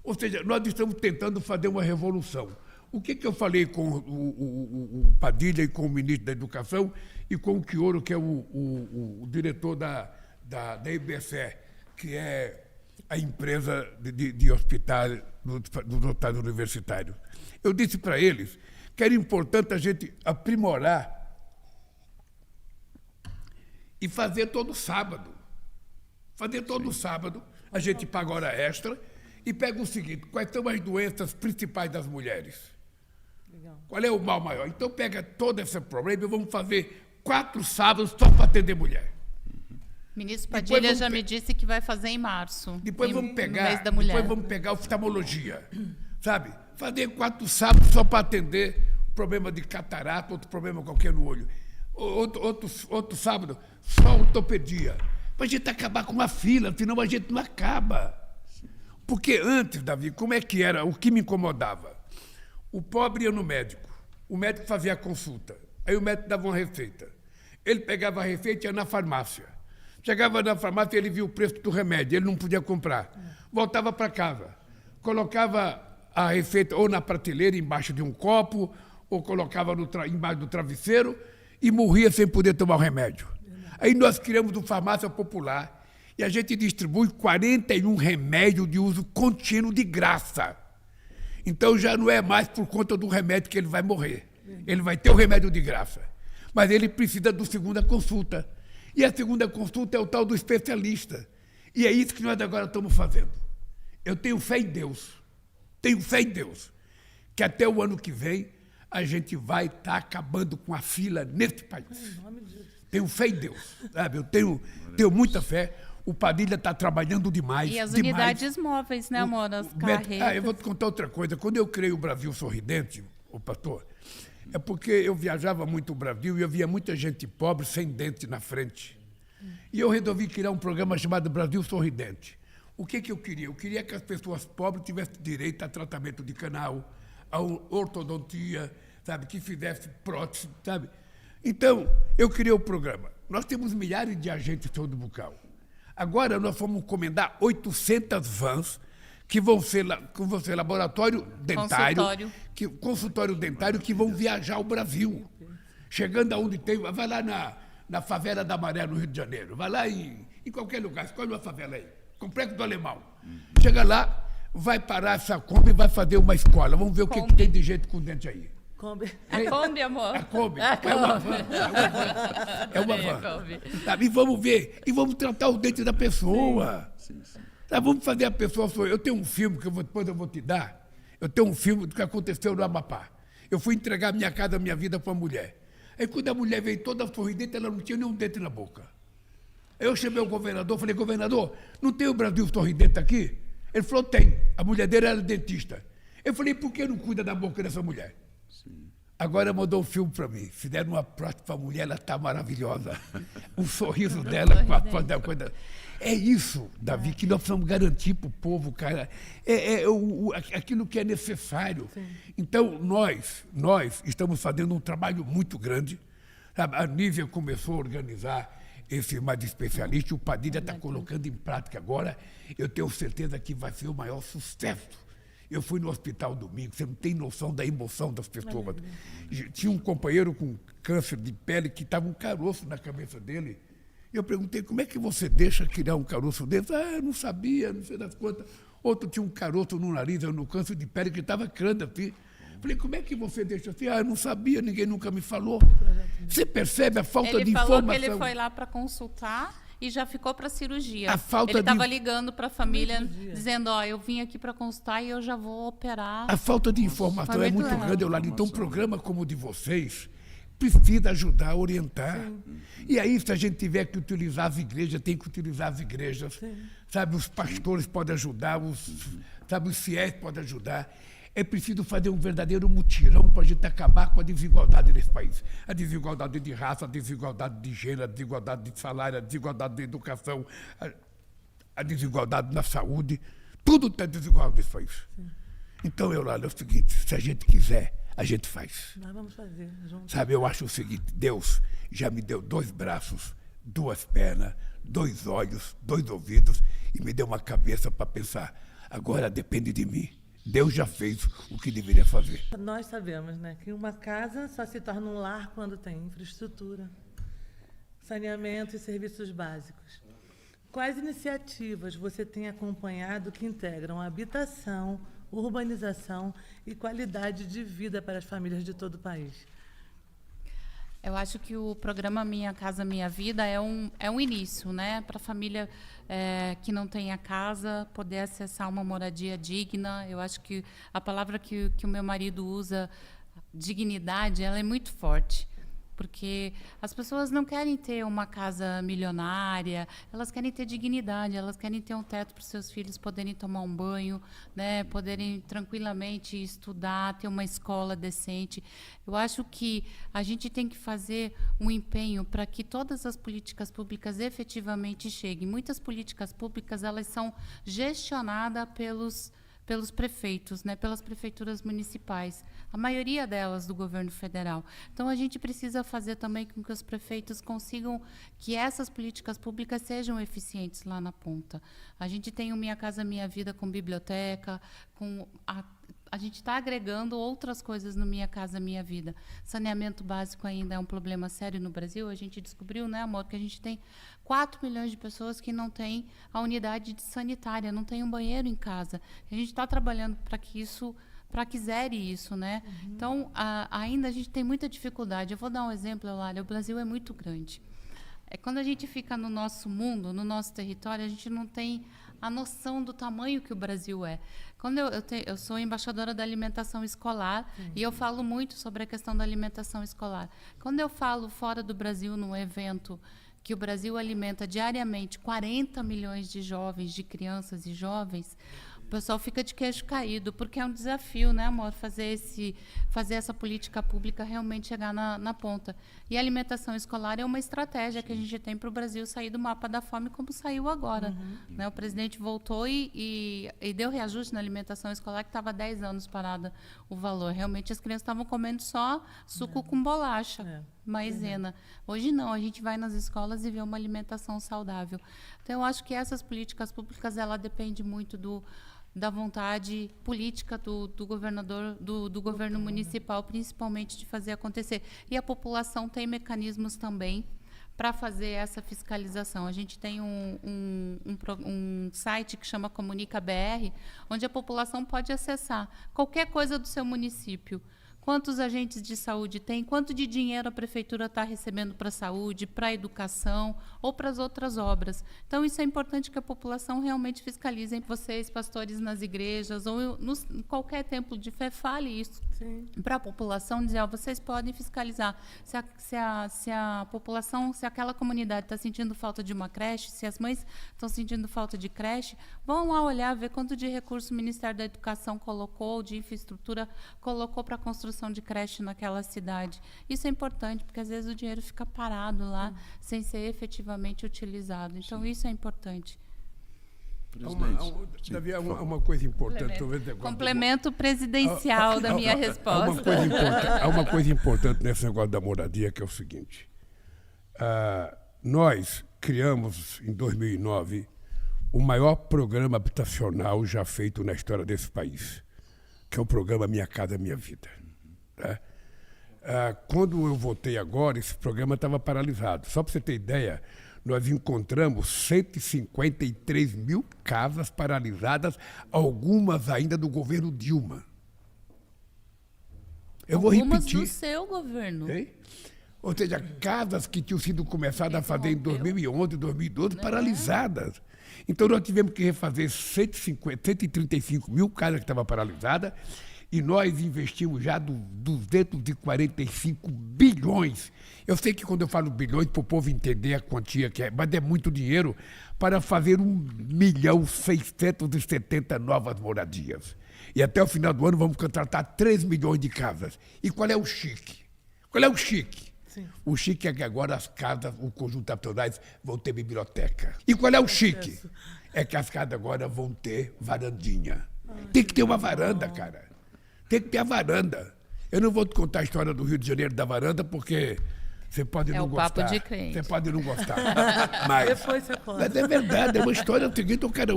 Ou seja, nós estamos tentando fazer uma revolução. O que eu falei com o Padilha e com o ministro da Educação e com o Quioro, que é o diretor da IBSE, que é a empresa de hospitais dos hospitais universitários. Eu disse para eles que era importante a gente aprimorar e fazer todo sábado. Fazer todo sábado, a gente paga hora extra e pega o seguinte: quais são as doenças principais das mulheres? Legal. Qual é o mal maior? Então pega todo esse problema e vamos fazer 4 sábados só para atender mulher. Ministro Padilha já me disse que vai fazer em março. Depois vamos pegar, no mês da mulher. Depois vamos pegar oftalmologia, sabe? Fazer 4 sábados só para atender problema de catarata, outro problema qualquer no olho. Outro sábado, só ortopedia. Para a gente acabar com uma fila, senão a gente não acaba. Porque antes, Davi, como é que era? O que me incomodava? O pobre ia no médico, o médico fazia a consulta, aí o médico dava uma receita. Ele pegava a receita e ia na farmácia. Chegava na farmácia, ele via o preço do remédio, ele não podia comprar. Voltava para casa, colocava a receita ou na prateleira, embaixo de um copo, ou colocava embaixo do travesseiro e morria sem poder tomar o remédio. Aí nós criamos uma farmácia popular e a gente distribui 41 remédios de uso contínuo de graça. Então já não é mais por conta do remédio que ele vai morrer. Ele vai ter o remédio de graça. Mas ele precisa da segunda consulta. E a segunda consulta é o tal do especialista. E é isso que nós agora estamos fazendo. Eu tenho fé em Deus. Tenho fé em Deus. Que até o ano que vem a gente vai estar acabando com a fila nesse país. Tenho fé em Deus. Sabe? Eu tenho muita fé. O Padilha está trabalhando demais. E as unidades móveis, né, amor? As carretas. Eu vou te contar outra coisa. Quando eu criei o Brasil Sorridente, o pastor, é porque eu viajava muito o Brasil e eu via muita gente pobre sem dente na frente. E eu resolvi criar um programa chamado Brasil Sorridente. O que eu queria? Eu queria que as pessoas pobres tivessem direito a tratamento de canal, a ortodontia, sabe, que fizesse prótese, sabe? Então, eu criei o programa. Nós temos milhares de agentes de saúde bucal. Agora nós vamos encomendar 800 vans que vão ser laboratório dentário, consultório dentário, que vão viajar o Brasil. Chegando aonde tem, vai lá na favela da Maré, no Rio de Janeiro, vai lá em qualquer lugar, escolhe uma favela aí, Complexo do Alemão. Chega lá, vai parar essa Kombi e vai fazer uma escola. Vamos ver o que tem de gente com dente aí. Kombi. A Kombi, amor. A Kombi. É uma van. É uma van. Sabe? E vamos ver, e vamos tratar o dente da pessoa. Sim. Sabe? Vamos fazer a pessoa... Eu tenho um filme que depois eu vou te dar. Eu tenho um filme do que aconteceu no Amapá. Eu fui entregar minha casa, minha vida para uma mulher. Aí quando a mulher veio toda sorridente, ela não tinha nenhum dente na boca. Aí eu chamei o governador, falei: governador, não tem o Brasil Sorridente aqui? Ele falou: tem. A mulher dele era dentista. Eu falei: por que não cuida da boca dessa mulher? Sim. Agora mandou um filme para mim. Fizeram uma prótese para a mulher, ela está maravilhosa. O sorriso dela com a coisa. É isso, Davi, que nós precisamos garantir para o povo, cara. Aquilo que é necessário. Sim. Então, nós estamos fazendo um trabalho muito grande. A Nívia começou a organizar esse mais especialista, o Padilha está colocando em prática agora. Eu tenho certeza que vai ser o maior sucesso. Eu fui no hospital domingo, você não tem noção da emoção das pessoas. Tinha um companheiro com câncer de pele que estava um caroço na cabeça dele. Eu perguntei, como é que você deixa criar um caroço desse? Eu não sabia, não sei das quantas. Outro tinha um caroço no nariz, no câncer de pele, que estava crando assim. Falei, como é que você deixa assim? Eu não sabia, ninguém nunca me falou. Você percebe a falta de informação? Ele falou que ele foi lá para consultar e já ficou para cirurgia. Ele estava ligando para a família, dizendo, eu vim aqui para consultar e eu já vou operar. A falta de informação é muito grande, Eulália. Então, um programa como o de vocês precisa ajudar, orientar. Sim. E aí, se a gente tiver que utilizar as igrejas, tem que utilizar as igrejas. Sim. Sabe, os pastores podem ajudar, os fiéis podem ajudar. É preciso fazer um verdadeiro mutirão para a gente acabar com a desigualdade nesse país. A desigualdade de raça, a desigualdade de gênero, a desigualdade de salário, a desigualdade de educação, a desigualdade na saúde. Tudo está desigual nesse país. Sim. Então, Eulália, é o seguinte, se a gente quiser, a gente faz. Nós vamos fazer juntos. Sabe, eu acho o seguinte, Deus já me deu 2 braços, 2 pernas, 2 olhos, 2 ouvidos e me deu uma cabeça para pensar. Agora depende de mim. Deus já fez o que deveria fazer. Nós sabemos, né, que uma casa só se torna um lar quando tem infraestrutura, saneamento e serviços básicos. Quais iniciativas você tem acompanhado que integram habitação, urbanização e qualidade de vida para as famílias de todo o país? Eu acho que o programa Minha Casa Minha Vida é um início, né, para a família que não tem a casa poder acessar uma moradia digna. Eu acho que a palavra que o meu marido usa, dignidade, ela é muito forte. Porque as pessoas não querem ter uma casa milionária, elas querem ter dignidade, elas querem ter um teto para os seus filhos poderem tomar um banho, né, poderem tranquilamente estudar, ter uma escola decente. Eu acho que a gente tem que fazer um empenho para que todas as políticas públicas efetivamente cheguem. Muitas políticas públicas, elas são gestionadas pelos prefeitos, né, pelas prefeituras municipais, a maioria delas do governo federal. Então, a gente precisa fazer também com que os prefeitos consigam que essas políticas públicas sejam eficientes lá na ponta. A gente tem o Minha Casa Minha Vida com biblioteca, a gente está agregando outras coisas no Minha Casa Minha Vida. Saneamento básico ainda é um problema sério no Brasil. A gente descobriu, né, amor, que a gente tem 4 milhões de pessoas que não têm a unidade sanitária, não tem um banheiro em casa. A gente está trabalhando para que zere isso, né? Uhum. Então, ainda a gente tem muita dificuldade. Eu vou dar um exemplo, Eulália. O Brasil é muito grande. Quando a gente fica no nosso mundo, no nosso território, a gente não tem a noção do tamanho que o Brasil é. Quando eu sou embaixadora da alimentação escolar, e eu falo muito sobre a questão da alimentação escolar. Quando eu falo fora do Brasil, num evento que o Brasil alimenta diariamente 40 milhões de jovens, de crianças e jovens, o pessoal fica de queixo caído, porque é um desafio, né, amor, fazer essa política pública realmente chegar na ponta. E a alimentação escolar é uma estratégia que a gente tem para o Brasil sair do mapa da fome, como saiu agora. Uhum. Né, o presidente voltou e deu reajuste na alimentação escolar, que estava há 10 anos parada o valor. Realmente as crianças estavam comendo só suco com bolacha, maisena. Hoje não, a gente vai nas escolas e vê uma alimentação saudável. Então, eu acho que essas políticas públicas, ela depende muito da vontade política do governador, do governo municipal, principalmente, de fazer acontecer. E a população tem mecanismos também para fazer essa fiscalização. A gente tem um site que chama Comunica BR, onde a população pode acessar qualquer coisa do seu município. Quantos agentes de saúde tem, quanto de dinheiro a prefeitura está recebendo para a saúde, para a educação ou para as outras obras. Então, isso é importante que a população realmente fiscalize. Vocês, pastores nas igrejas ou em qualquer templo de fé, fale isso para a população, dizer, vocês podem fiscalizar. Se a população, se aquela comunidade está sentindo falta de uma creche, se as mães estão sentindo falta de creche, vão lá olhar, ver quanto de recurso o Ministério da Educação colocou, de infraestrutura colocou para a construção de creche naquela cidade. Isso é importante, porque às vezes o dinheiro fica parado lá, sem ser efetivamente utilizado. Então, isso é importante. Davi, uma coisa importante. Complemento presidencial da minha resposta. Há uma coisa importante nesse negócio da moradia, que é o seguinte. Nós criamos, em 2009, o maior programa habitacional já feito na história desse país. que é o programa Minha Casa Minha Vida. Tá? Quando eu votei agora, esse programa estava paralisado. Só para você ter ideia, nós encontramos 153 mil casas paralisadas, algumas ainda do governo Dilma. Eu vou repetir. Algumas do seu governo. Hein? Ou seja, casas que tinham sido começadas a fazer em 2011, 2012, paralisadas. Então, nós tivemos que refazer 135 mil casas que estavam paralisadas e nós investimos já 245 bilhões. Eu sei que quando eu falo bilhões, para o povo entender a quantia que é, mas é muito dinheiro para fazer 1.670.000 novas moradias. E até o final do ano vamos contratar 3 milhões de casas. E qual é o chique? Qual é o chique? Sim. O chique é que agora as casas, os conjuntos habitacionais vão ter biblioteca. E qual é o chique? É que as casas agora vão ter varandinha. Tem que ter uma varanda, cara. Tem que ter a varanda. Eu não vou te contar a história do Rio de Janeiro da varanda, porque você pode não gostar. É o papo de crente. Você pode não gostar. Mas, depois você pode. Mas é verdade, é uma história seguinte, o cara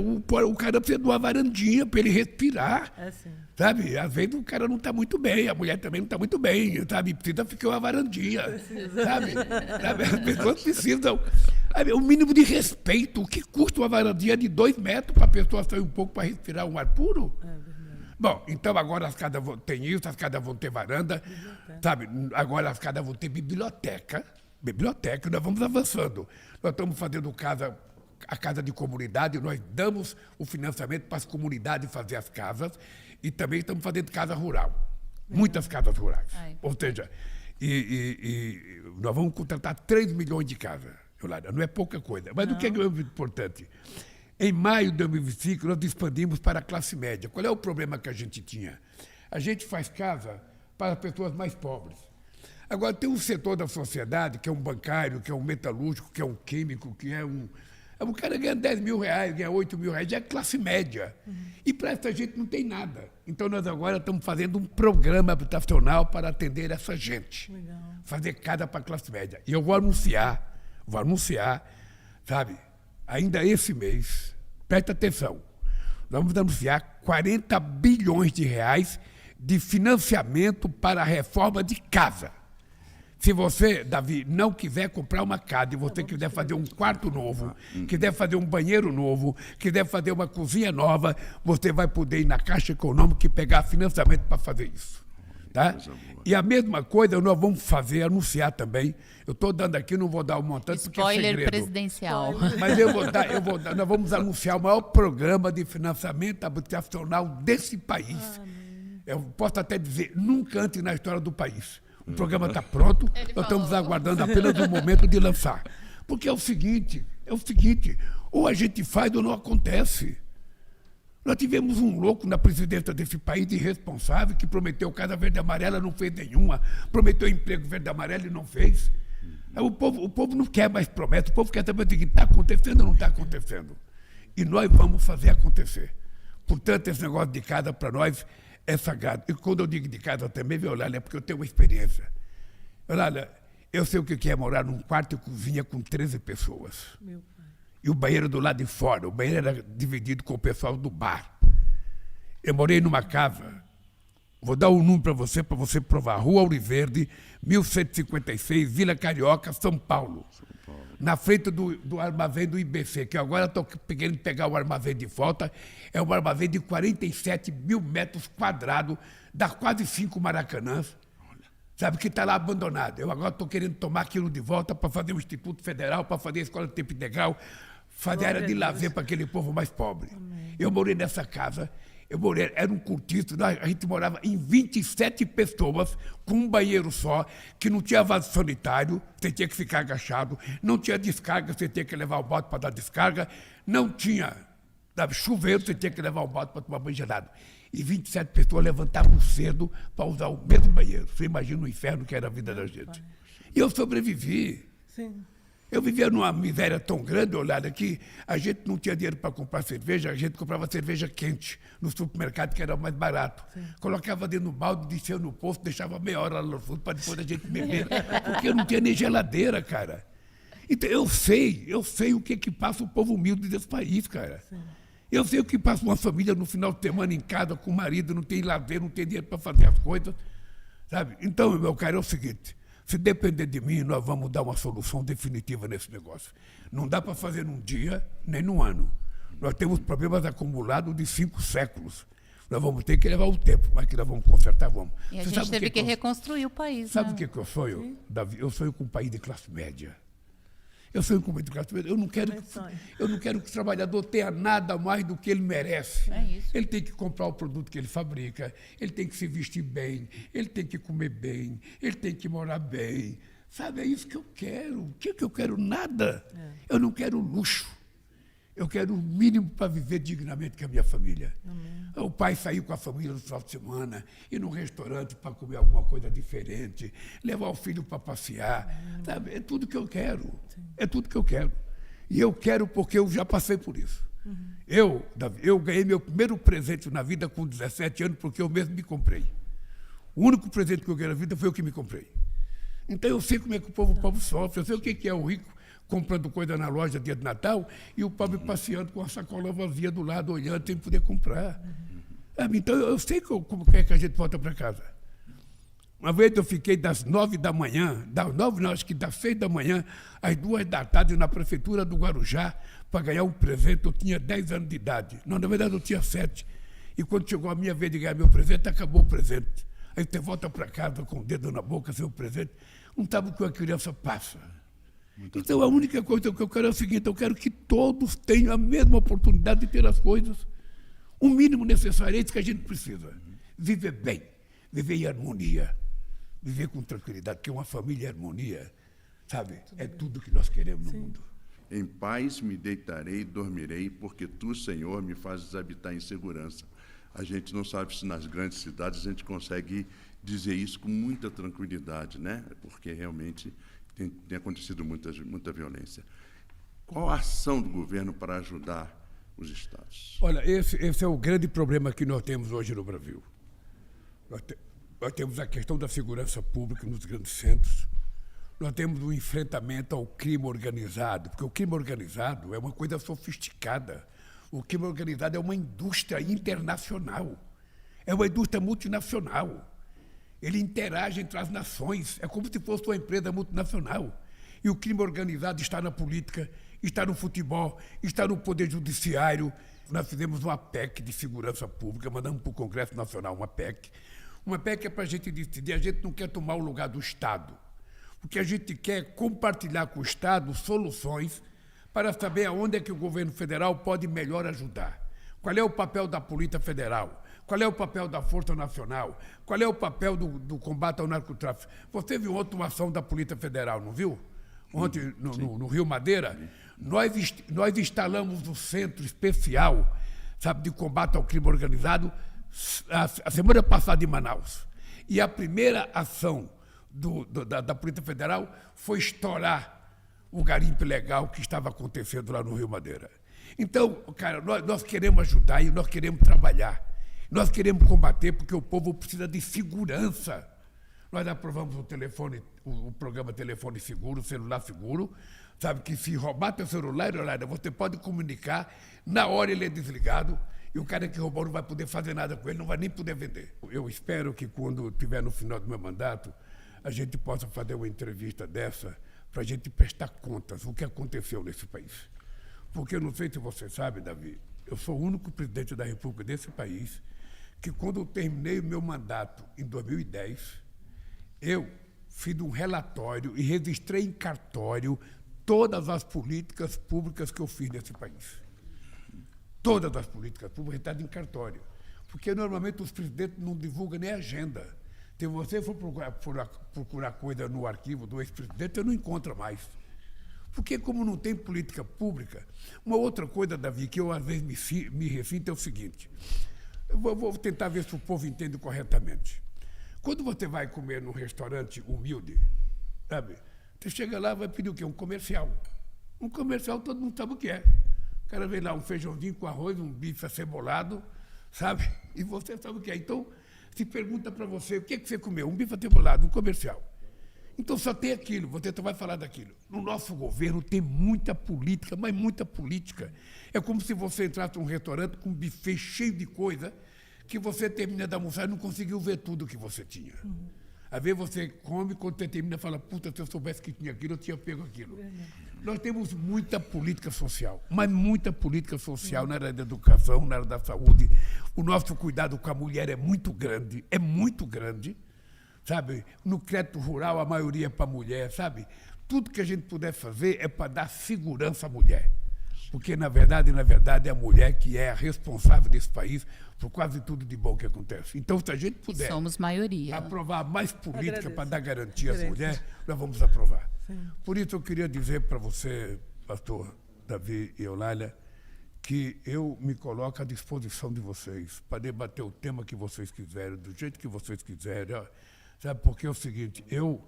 precisa de uma varandinha para ele respirar. É sim. Sabe? Às vezes o cara não está muito bem, a mulher também não está muito bem, sabe? Precisa ficar uma varandinha. Precisa. Sabe? As pessoas precisam. Sabe? O mínimo de respeito. O que custa uma varandinha de 2 metros para a pessoa sair um pouco para respirar um ar puro? É verdade. Bom, então agora as casas vão ter isso, as casas vão ter varanda, sabe? Agora as casas vão ter biblioteca, nós vamos avançando. Nós estamos fazendo a casa de comunidade, nós damos o financiamento para as comunidades fazer as casas e também estamos fazendo casa rural, muitas casas rurais. Ou seja, nós vamos contratar 3 milhões de casas, Eulália, não é pouca coisa. Mas o que é importante? Em maio de 2025, nós expandimos para a classe média. Qual é o problema que a gente tinha? A gente faz casa para pessoas mais pobres. Agora, tem um setor da sociedade, que é um bancário, que é um metalúrgico, que é um químico, que é um... O cara ganha 10 mil reais, ganha 8 mil reais, já é classe média. E para essa gente não tem nada. Então, nós agora estamos fazendo um programa habitacional para atender essa gente. Legal. Fazer casa para a classe média. E eu vou anunciar, sabe, ainda esse mês, presta atenção, nós vamos anunciar 40 bilhões de reais de financiamento para a reforma de casa. Se você, Davi, não quiser comprar uma casa e você quiser fazer um quarto novo, quiser fazer um banheiro novo, quiser fazer uma cozinha nova, você vai poder ir na Caixa Econômica e pegar financiamento para fazer isso. Tá? E a mesma coisa nós vamos anunciar também. Eu estou dando aqui, não vou dar um montante porque é segredo. Spoiler presidencial. Mas nós vamos anunciar o maior programa de financiamento habitacional desse país. Eu posso até dizer, nunca antes na história do país. O programa está pronto, nós estamos aguardando apenas o momento de lançar. Porque é o seguinte, ou a gente faz ou não acontece. Nós tivemos um louco na presidência desse país, irresponsável, que prometeu casa verde e amarela, não fez nenhuma, prometeu emprego verde e amarelo e não fez. O povo não quer mais promessa, o povo quer saber o seguinte, está acontecendo ou não está acontecendo. E nós vamos fazer acontecer. Portanto, esse negócio de casa para nós é sagrado. E quando eu digo de casa também, Olha, é porque eu tenho uma experiência. Olha, eu sei o que é morar num quarto e cozinha com 13 pessoas. Meu pai. E o banheiro do lado de fora, o banheiro era dividido com o pessoal do bar. Eu morei numa casa, vou dar um número para você provar, Rua Ouro Verde, 1156, Vila Carioca, São Paulo. Na frente do armazém do IBC, que agora estou querendo pegar o armazém de volta, é um armazém de 47 mil metros quadrados, dá quase 5 Maracanãs, sabe, que está lá abandonado. Eu agora estou querendo tomar aquilo de volta para fazer o Instituto Federal, para fazer a Escola de Tempo Integral, fazer área de lazer para aquele povo mais pobre. Amém. Eu morei nessa casa, era um cortiço, a gente morava em 27 pessoas, com um banheiro só, que não tinha vaso sanitário, você tinha que ficar agachado, não tinha descarga, você tinha que levar o bote para dar descarga, não tinha chuveiro, você tinha que levar o bote para tomar banho gelado. E 27 pessoas levantavam cedo para usar o mesmo banheiro. Você imagina o inferno que era a vida da gente. E eu sobrevivi. Sim. Eu vivia numa miséria tão grande, Olhada, que a gente não tinha dinheiro para comprar cerveja, a gente comprava cerveja quente no supermercado, que era mais barato. Sim. Colocava dentro do balde, descia no posto, deixava meia hora lá no fundo para depois a gente beber, porque eu não tinha nem geladeira, cara. Então eu sei o que passa o povo humilde desse país, cara. Sim. Eu sei o que passa uma família no final de semana em casa com o marido, não tem lazer, não tem dinheiro para fazer as coisas, sabe? Então, meu caro, é o seguinte, se depender de mim, nós vamos dar uma solução definitiva nesse negócio. Não dá para fazer num dia, nem num ano. Nós temos problemas acumulados de 5 séculos. Nós vamos ter que levar o tempo, mas que nós vamos consertar, vamos. E a gente teve que reconstruir o país, Sabe o que eu sonho, Davi? Eu sonho com um país de classe média. Eu sonho com um país de classe média. Eu não quero que o trabalhador tenha nada mais do que ele merece. É isso. Ele tem que comprar o produto que ele fabrica, ele tem que se vestir bem, ele tem que comer bem, ele tem que morar bem. Sabe, é isso que eu quero. O que eu quero? Nada. Eu não quero luxo. Eu quero o mínimo para viver dignamente com a minha família. O pai sair com a família no final de semana, ir num restaurante para comer alguma coisa diferente, levar o filho para passear. Sabe? É tudo que eu quero. É tudo que eu quero. E eu quero porque eu já passei por isso. Davi, eu ganhei meu primeiro presente na vida com 17 anos porque eu mesmo me comprei. O único presente que eu ganhei na vida foi eu que me comprei. Então eu sei como é que o povo sofre, eu sei o que é o rico comprando coisa na loja dia de Natal e o pobre passeando com a sacola vazia do lado, olhando, sem poder comprar. Então, eu sei como é que a gente volta para casa. Uma vez eu fiquei das 9 da manhã, acho que das 6 da manhã, às 2 da tarde, na prefeitura do Guarujá, para ganhar um presente. Eu tinha 10 anos de idade. Não, na verdade, eu tinha 7. E quando chegou a minha vez de ganhar meu presente, acabou o presente. Aí você volta para casa com o dedo na boca, seu presente. Não sabe o que uma criança passa. Então, a única coisa que eu quero é o seguinte, eu quero que todos tenham a mesma oportunidade de ter as coisas. O mínimo necessário é isso que a gente precisa. Viver bem, viver em harmonia, viver com tranquilidade, porque uma família em harmonia, sabe, é tudo que nós queremos no mundo. Em paz me deitarei e dormirei, porque tu, Senhor, me fazes habitar em segurança. A gente não sabe se nas grandes cidades a gente consegue dizer isso com muita tranquilidade, né? Porque realmente tem acontecido muita violência. Qual a ação do governo para ajudar os estados? Olha, esse é o grande problema que nós temos hoje no Brasil. Nós temos a questão da segurança pública nos grandes centros. Nós temos o enfrentamento ao crime organizado, porque o crime organizado é uma coisa sofisticada. O crime organizado é uma indústria internacional, é uma indústria multinacional. Ele interage entre as nações, é como se fosse uma empresa multinacional. E o crime organizado está na política, está no futebol, está no poder judiciário. Nós fizemos uma PEC de segurança pública, mandamos para o Congresso Nacional uma PEC. Uma PEC é para a gente decidir, a gente não quer tomar o lugar do Estado. O que a gente quer é compartilhar com o Estado soluções para saber aonde é que o governo federal pode melhor ajudar. Qual é o papel da Polícia Federal? Qual é o papel da Força Nacional? Qual é o papel do combate ao narcotráfico? Você viu ontem uma ação da Polícia Federal, não viu? Ontem, no Rio Madeira, nós instalamos o Centro Especial, sabe, de combate ao crime organizado a semana passada em Manaus. E a primeira ação da Polícia Federal foi estourar o garimpo ilegal que estava acontecendo lá no Rio Madeira. Então, cara, nós queremos ajudar e nós queremos trabalhar. Nós queremos combater porque o povo precisa de segurança. Nós aprovamos o programa Telefone Seguro, Celular Seguro, sabe, que se roubar teu celular, você pode comunicar, na hora ele é desligado, e o cara que roubou não vai poder fazer nada com ele, não vai nem poder vender. Eu espero que quando estiver no final do meu mandato, a gente possa fazer uma entrevista dessa para a gente prestar contas do que aconteceu nesse país. Porque eu não sei se você sabe, Davi, eu sou o único presidente da República desse país que, quando eu terminei o meu mandato em 2010, eu fiz um relatório e registrei em cartório todas as políticas públicas que eu fiz nesse país. Todas as políticas públicas estão em cartório. Porque, normalmente, os presidentes não divulgam nem agenda. Se você for procurar coisa no arquivo do ex-presidente, você não encontra mais. Porque, como não tem política pública, uma outra coisa, Davi, que eu às vezes me refinto é o seguinte. Eu vou tentar ver se o povo entende corretamente. Quando você vai comer num restaurante humilde, sabe, você chega lá e vai pedir o quê? Um comercial. Um comercial todo mundo sabe o que é. O cara vem lá um feijãozinho com arroz, um bife acebolado, sabe? E você sabe o que é. Então, se pergunta para você, o que é que você comeu? Um bife acebolado, um comercial. Então só tem aquilo, você vai falar daquilo. No nosso governo tem muita política, mas muita política. É como se você entrasse num restaurante com um buffet cheio de coisa, que você termina de almoçar e não conseguiu ver tudo que você tinha. Às vezes você come, quando você termina, fala, puta, se eu soubesse que tinha aquilo, eu tinha pego aquilo. Nós temos muita política social, mas muita política social na área da educação, na área da saúde. O nosso cuidado com a mulher é muito grande, sabe? No crédito rural, a maioria é para a mulher, sabe? Tudo que a gente puder fazer é para dar segurança à mulher. Porque, na verdade, é a mulher que é a responsável desse país por quase tudo de bom que acontece. Então, se a gente puder somos maioria, aprovar mais política para dar garantia às mulheres, nós vamos aprovar. Sim. Por isso, eu queria dizer para você, pastor Davi e Eulália, que eu me coloco à disposição de vocês para debater o tema que vocês quiserem, do jeito que vocês quiserem. Ó. Sabe, porque é o seguinte, eu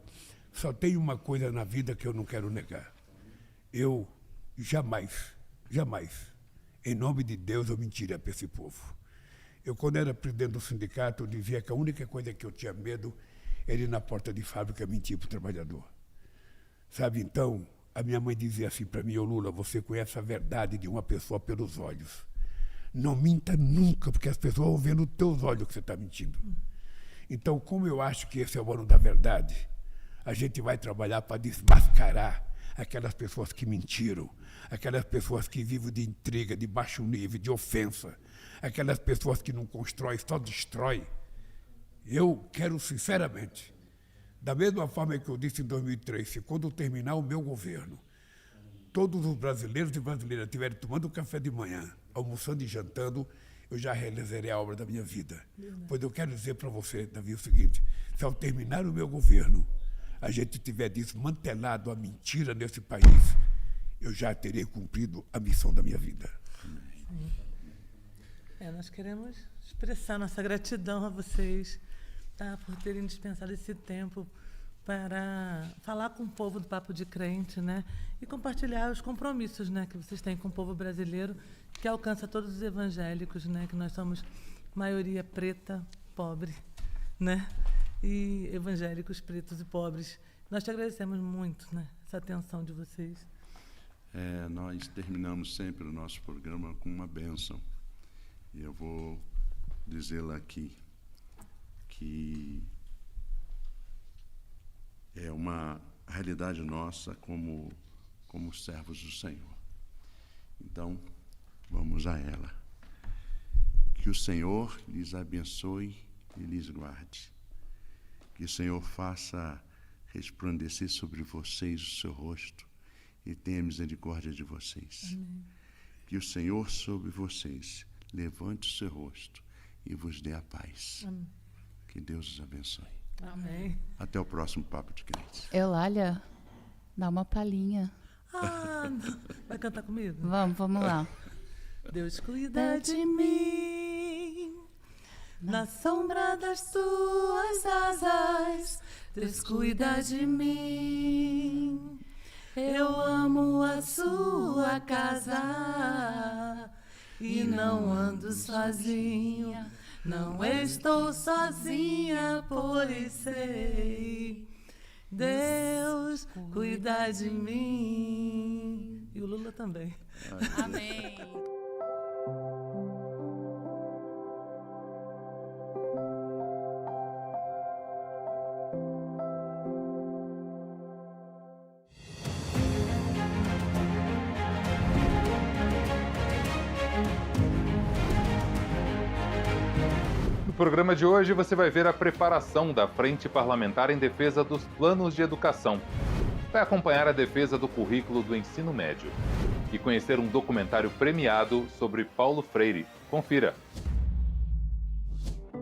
só tenho uma coisa na vida que eu não quero negar. Eu jamais, em nome de Deus, eu mentiria para esse povo. Eu, quando era presidente do sindicato, eu dizia que a única coisa que eu tinha medo era ir na porta de fábrica mentir para o trabalhador. Sabe, então, a minha mãe dizia assim para mim, ô Lula, você conhece a verdade de uma pessoa pelos olhos. Não minta nunca, porque as pessoas vão ver nos teus olhos que você está mentindo. Então, como eu acho que esse é o ano da verdade, a gente vai trabalhar para desmascarar aquelas pessoas que mentiram, aquelas pessoas que vivem de intriga, de baixo nível, de ofensa, aquelas pessoas que não constroem, só destrói. Eu quero, sinceramente, da mesma forma que eu disse em 2003, se quando terminar o meu governo, todos os brasileiros e brasileiras estiverem tomando café de manhã, almoçando e jantando, eu já realizarei a obra da minha vida. Pois eu quero dizer para você, Davi, o seguinte, se ao terminar o meu governo, a gente tiver desmantelado a mentira nesse país, eu já terei cumprido a missão da minha vida. Nós queremos expressar nossa gratidão a vocês, tá, por terem dispensado esse tempo para falar com o povo do Papo de Crente, né, e compartilhar os compromissos, né, que vocês têm com o povo brasileiro, que alcança todos os evangélicos, né, que nós somos maioria preta, pobre, né, e evangélicos pretos e pobres. Nós te agradecemos muito, né, essa atenção de vocês. Nós terminamos sempre o nosso programa com uma bênção. E eu vou dizê-la aqui, que é uma realidade nossa como servos do Senhor. Então, vamos a ela. Que o Senhor lhes abençoe e lhes guarde. Que o Senhor faça resplandecer sobre vocês o seu rosto e tenha misericórdia de vocês. Amém. Que o Senhor sobre vocês levante o seu rosto e vos dê a paz. Amém. Que Deus os abençoe. Amém. Até o próximo Papo de Crente. Eulália, dá uma palhinha. Vai cantar comigo? Vamos lá. Deus cuida de mim, na sombra das tuas asas, Deus cuida de mim. Eu amo a sua casa e não ando sozinha, não estou sozinha, pois sei, Deus cuida de mim. E o Lula também. Amém. No programa de hoje você vai ver a preparação da Frente Parlamentar em defesa dos planos de educação. Vai acompanhar a defesa do currículo do ensino médio e conhecer um documentário premiado sobre Paulo Freire. Confira.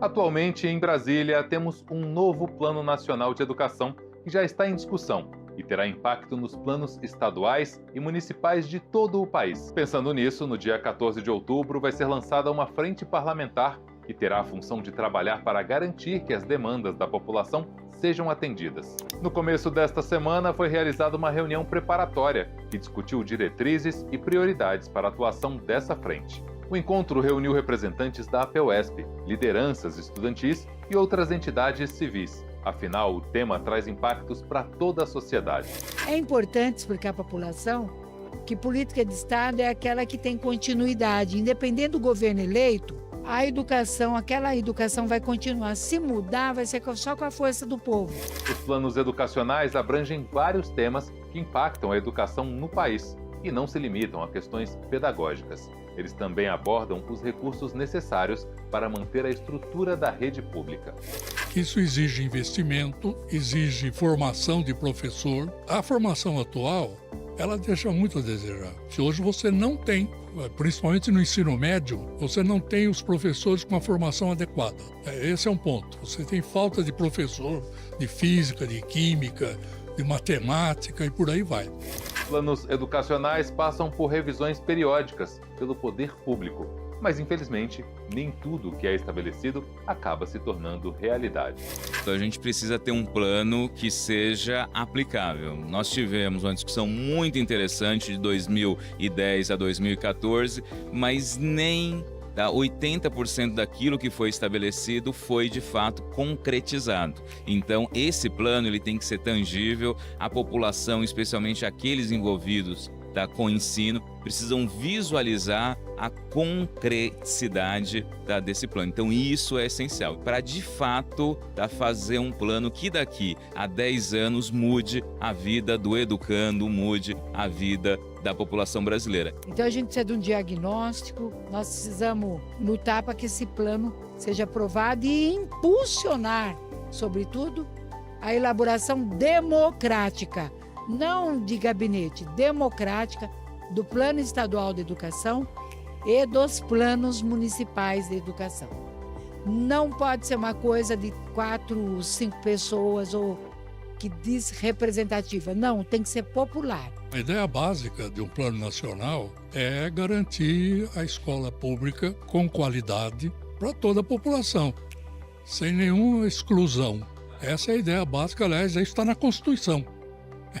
Atualmente, em Brasília, temos um novo Plano Nacional de Educação que já está em discussão e terá impacto nos planos estaduais e municipais de todo o país. Pensando nisso, no dia 14 de outubro vai ser lançada uma frente parlamentar que terá a função de trabalhar para garantir que as demandas da população sejam atendidas. No começo desta semana foi realizada uma reunião preparatória que discutiu diretrizes e prioridades para a atuação dessa frente. O encontro reuniu representantes da APUESP, lideranças estudantis e outras entidades civis. Afinal, o tema traz impactos para toda a sociedade. É importante explicar à população que política de Estado é aquela que tem continuidade. Independente do governo eleito, a educação, aquela educação vai continuar. Se mudar, vai ser só com a força do povo. Os planos educacionais abrangem vários temas que impactam a educação no país e não se limitam a questões pedagógicas. Eles também abordam os recursos necessários para manter a estrutura da rede pública. Isso exige investimento, exige formação de professor. A formação atual, ela deixa muito a desejar. Se hoje você não tem, principalmente no ensino médio, você não tem os professores com a formação adequada. Esse é um ponto. Você tem falta de professor de física, de química, de matemática e por aí vai. Planos educacionais passam por revisões periódicas pelo poder público, mas infelizmente nem tudo que é estabelecido acaba se tornando realidade. Então a gente precisa ter um plano que seja aplicável. Nós tivemos uma discussão muito interessante de 2010 a 2014, mas nem 80% daquilo que foi estabelecido foi de fato concretizado. Então esse plano ele tem que ser tangível, a população, especialmente aqueles envolvidos com o ensino, precisam visualizar a concreticidade desse plano. Então isso é essencial para de fato fazer um plano que daqui a 10 anos mude a vida do educando, mude a vida da população brasileira. Então a gente precisa de um diagnóstico, nós precisamos lutar para que esse plano seja aprovado e impulsionar, sobretudo, a elaboração democrática, não de gabinete, democrática, do Plano Estadual de Educação e dos planos municipais de educação. Não pode ser uma coisa de 4, 5 pessoas ou que diz representativa. Não, tem que ser popular. A ideia básica de um plano nacional é garantir a escola pública com qualidade para toda a população, sem nenhuma exclusão. Essa é a ideia básica, aliás, está na Constituição.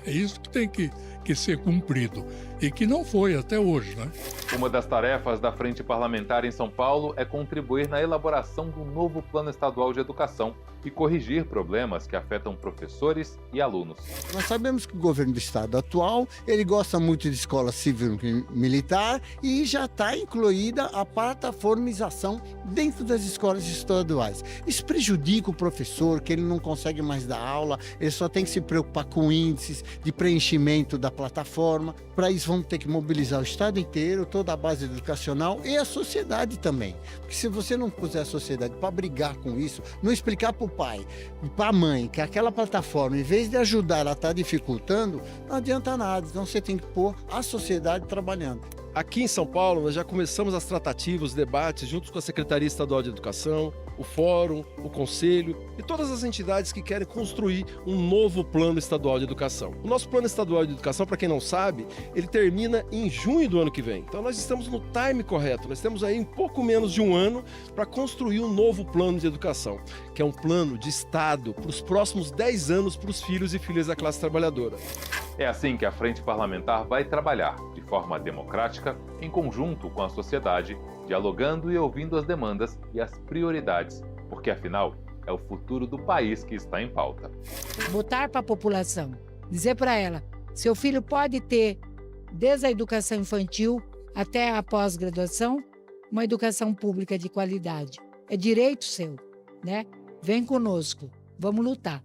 É isso que tem que ser cumprido e que não foi até hoje, né? Uma das tarefas da Frente Parlamentar em São Paulo é contribuir na elaboração do novo Plano Estadual de Educação e corrigir problemas que afetam professores e alunos. Nós sabemos que o governo do estado atual, ele gosta muito de escola civil-militar e já está incluída a plataformização dentro das escolas estaduais. Isso prejudica o professor, que ele não consegue mais dar aula, ele só tem que se preocupar com índices de preenchimento da plataforma. Para isso vamos ter que mobilizar o estado inteiro, toda a base educacional e a sociedade também. Porque se você não puser a sociedade para brigar com isso, não explicar para o pai e para a mãe que aquela plataforma, em vez de ajudar, ela está dificultando, não adianta nada. Então você tem que pôr a sociedade trabalhando. Aqui em São Paulo, nós já começamos as tratativas, os debates, juntos com a Secretaria Estadual de Educação, o Fórum, o Conselho e todas as entidades que querem construir um novo Plano Estadual de Educação. O nosso Plano Estadual de Educação, para quem não sabe, ele termina em junho do ano que vem. Então nós estamos no time correto, nós temos aí um pouco menos de um ano para construir um novo plano de educação, que é um plano de Estado para os próximos 10 anos para os filhos e filhas da classe trabalhadora. É assim que a Frente Parlamentar vai trabalhar, de forma democrática, em conjunto com a sociedade, dialogando e ouvindo as demandas e as prioridades, porque afinal é o futuro do país que está em pauta. Botar para a população, dizer para ela, seu filho pode ter, desde a educação infantil até a pós-graduação, uma educação pública de qualidade. É direito seu, né? Vem conosco, vamos lutar.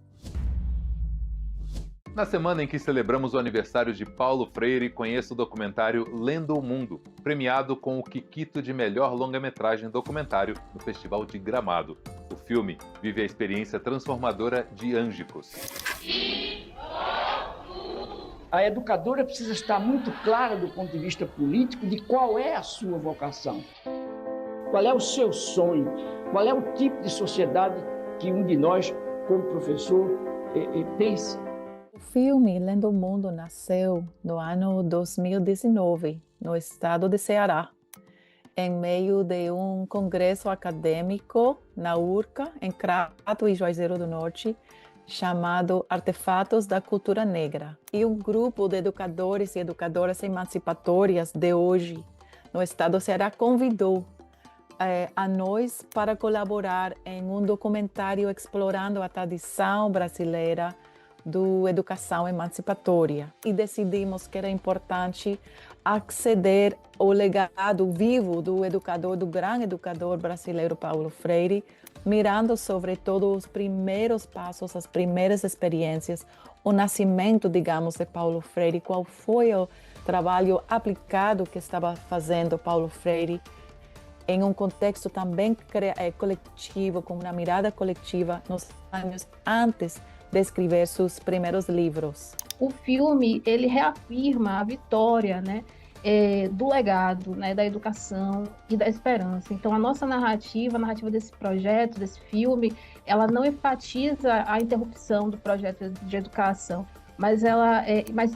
Na semana em que celebramos o aniversário de Paulo Freire, conheça o documentário Lendo o Mundo, premiado com o Kikito de melhor longa-metragem documentário no Festival de Gramado. O filme vive a experiência transformadora de Ângicos. A educadora precisa estar muito clara do ponto de vista político de qual é a sua vocação, qual é o seu sonho, qual é o tipo de sociedade que um de nós, como professor, pensa. O filme Lendo o Mundo nasceu no ano 2019, no estado de Ceará, em meio de um congresso acadêmico na URCA, em Crato e Juazeiro do Norte, chamado Artefatos da Cultura Negra. E um grupo de educadores e educadoras emancipatórias de hoje, no estado do Ceará, convidou a nós para colaborar em um documentário explorando a tradição brasileira da educação emancipatória. E decidimos que era importante aceder ao legado vivo do grande educador brasileiro Paulo Freire, mirando sobretudo os primeiros passos, as primeiras experiências, o nascimento, digamos, de Paulo Freire, qual foi o trabalho aplicado que estava fazendo Paulo Freire em um contexto também coletivo, com uma mirada coletiva nos anos antes de escrever seus primeiros livros. O filme, ele reafirma a vitória, né, do legado, né, da educação e da esperança. Então, a nossa narrativa, a narrativa desse projeto, desse filme, ela não enfatiza a interrupção do projeto de educação, mas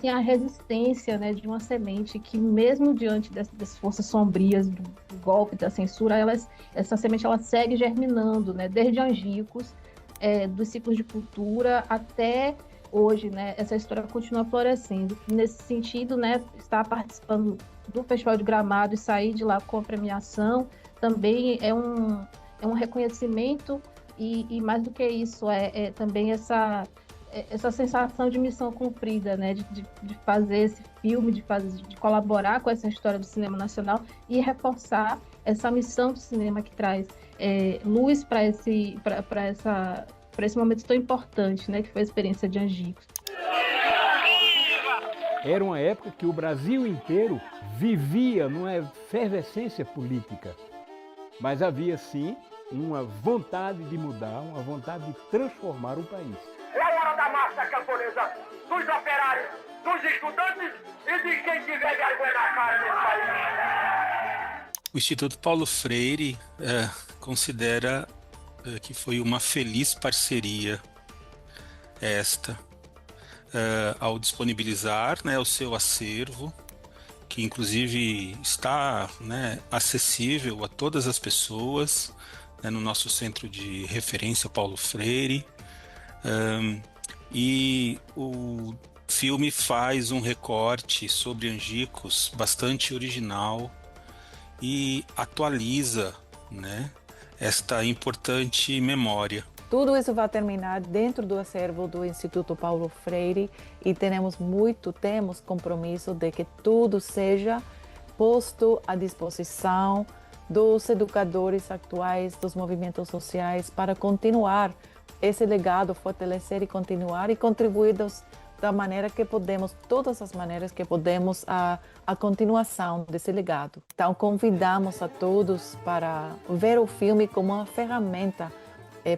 sim a resistência, né, de uma semente que, mesmo diante das forças sombrias do golpe, da censura, essa semente ela segue germinando, né, desde Angicos, dos ciclos de cultura até hoje, né, essa história continua florescendo. Nesse sentido, né, estar participando do Festival de Gramado e sair de lá com a premiação também é um reconhecimento e mais do que isso, também essa sensação de missão cumprida, né, de fazer esse filme, de colaborar com essa história do cinema nacional e reforçar essa missão do cinema que traz luz para esse momento tão importante, né, que foi a experiência de Angicos. Era uma época que o Brasil inteiro vivia numa efervescência política, mas havia sim uma vontade de mudar, uma vontade de transformar o país. É a hora da massa camponesa, dos operários, dos estudantes e de quem tiver vergonha na cara desse país. O Instituto Paulo Freire considera que foi uma feliz parceria esta, ao disponibilizar, né, o seu acervo, que inclusive está, né, acessível a todas as pessoas, né, no nosso centro de referência Paulo Freire, e o filme faz um recorte sobre Angicos bastante original e atualiza, né, esta importante memória. Tudo isso vai terminar dentro do acervo do Instituto Paulo Freire e temos compromisso de que tudo seja posto à disposição dos educadores atuais, dos movimentos sociais, para continuar esse legado, fortalecer e continuar e contribuir da maneira que podemos, todas as maneiras que podemos, a continuação desse legado. Então, convidamos a todos para ver o filme como uma ferramenta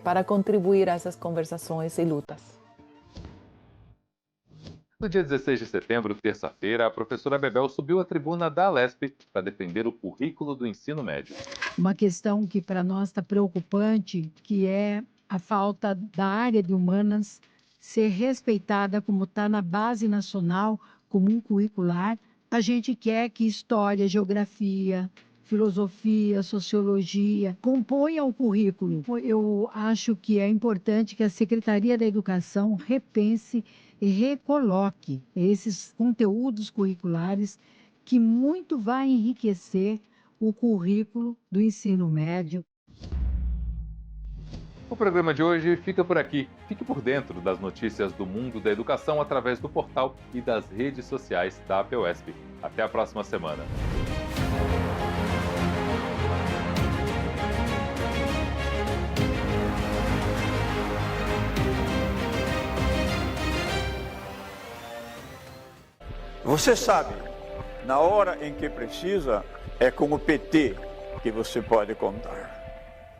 para contribuir a essas conversações e lutas. No dia 16 de setembro, terça-feira, a professora Bebel subiu à tribuna da Alesp para defender o currículo do ensino médio. Uma questão que para nós está preocupante, que é a falta da área de humanas ser respeitada como está na base nacional comum curricular. A gente quer que história, geografia, filosofia, sociologia componham o currículo. Eu acho que é importante que a Secretaria da Educação repense e recoloque esses conteúdos curriculares que muito vai enriquecer o currículo do ensino médio. O programa de hoje fica por aqui. Fique por dentro das notícias do mundo da educação através do portal e das redes sociais da APUESP. Até a próxima semana. Você sabe, na hora em que precisa, é com o PT que você pode contar.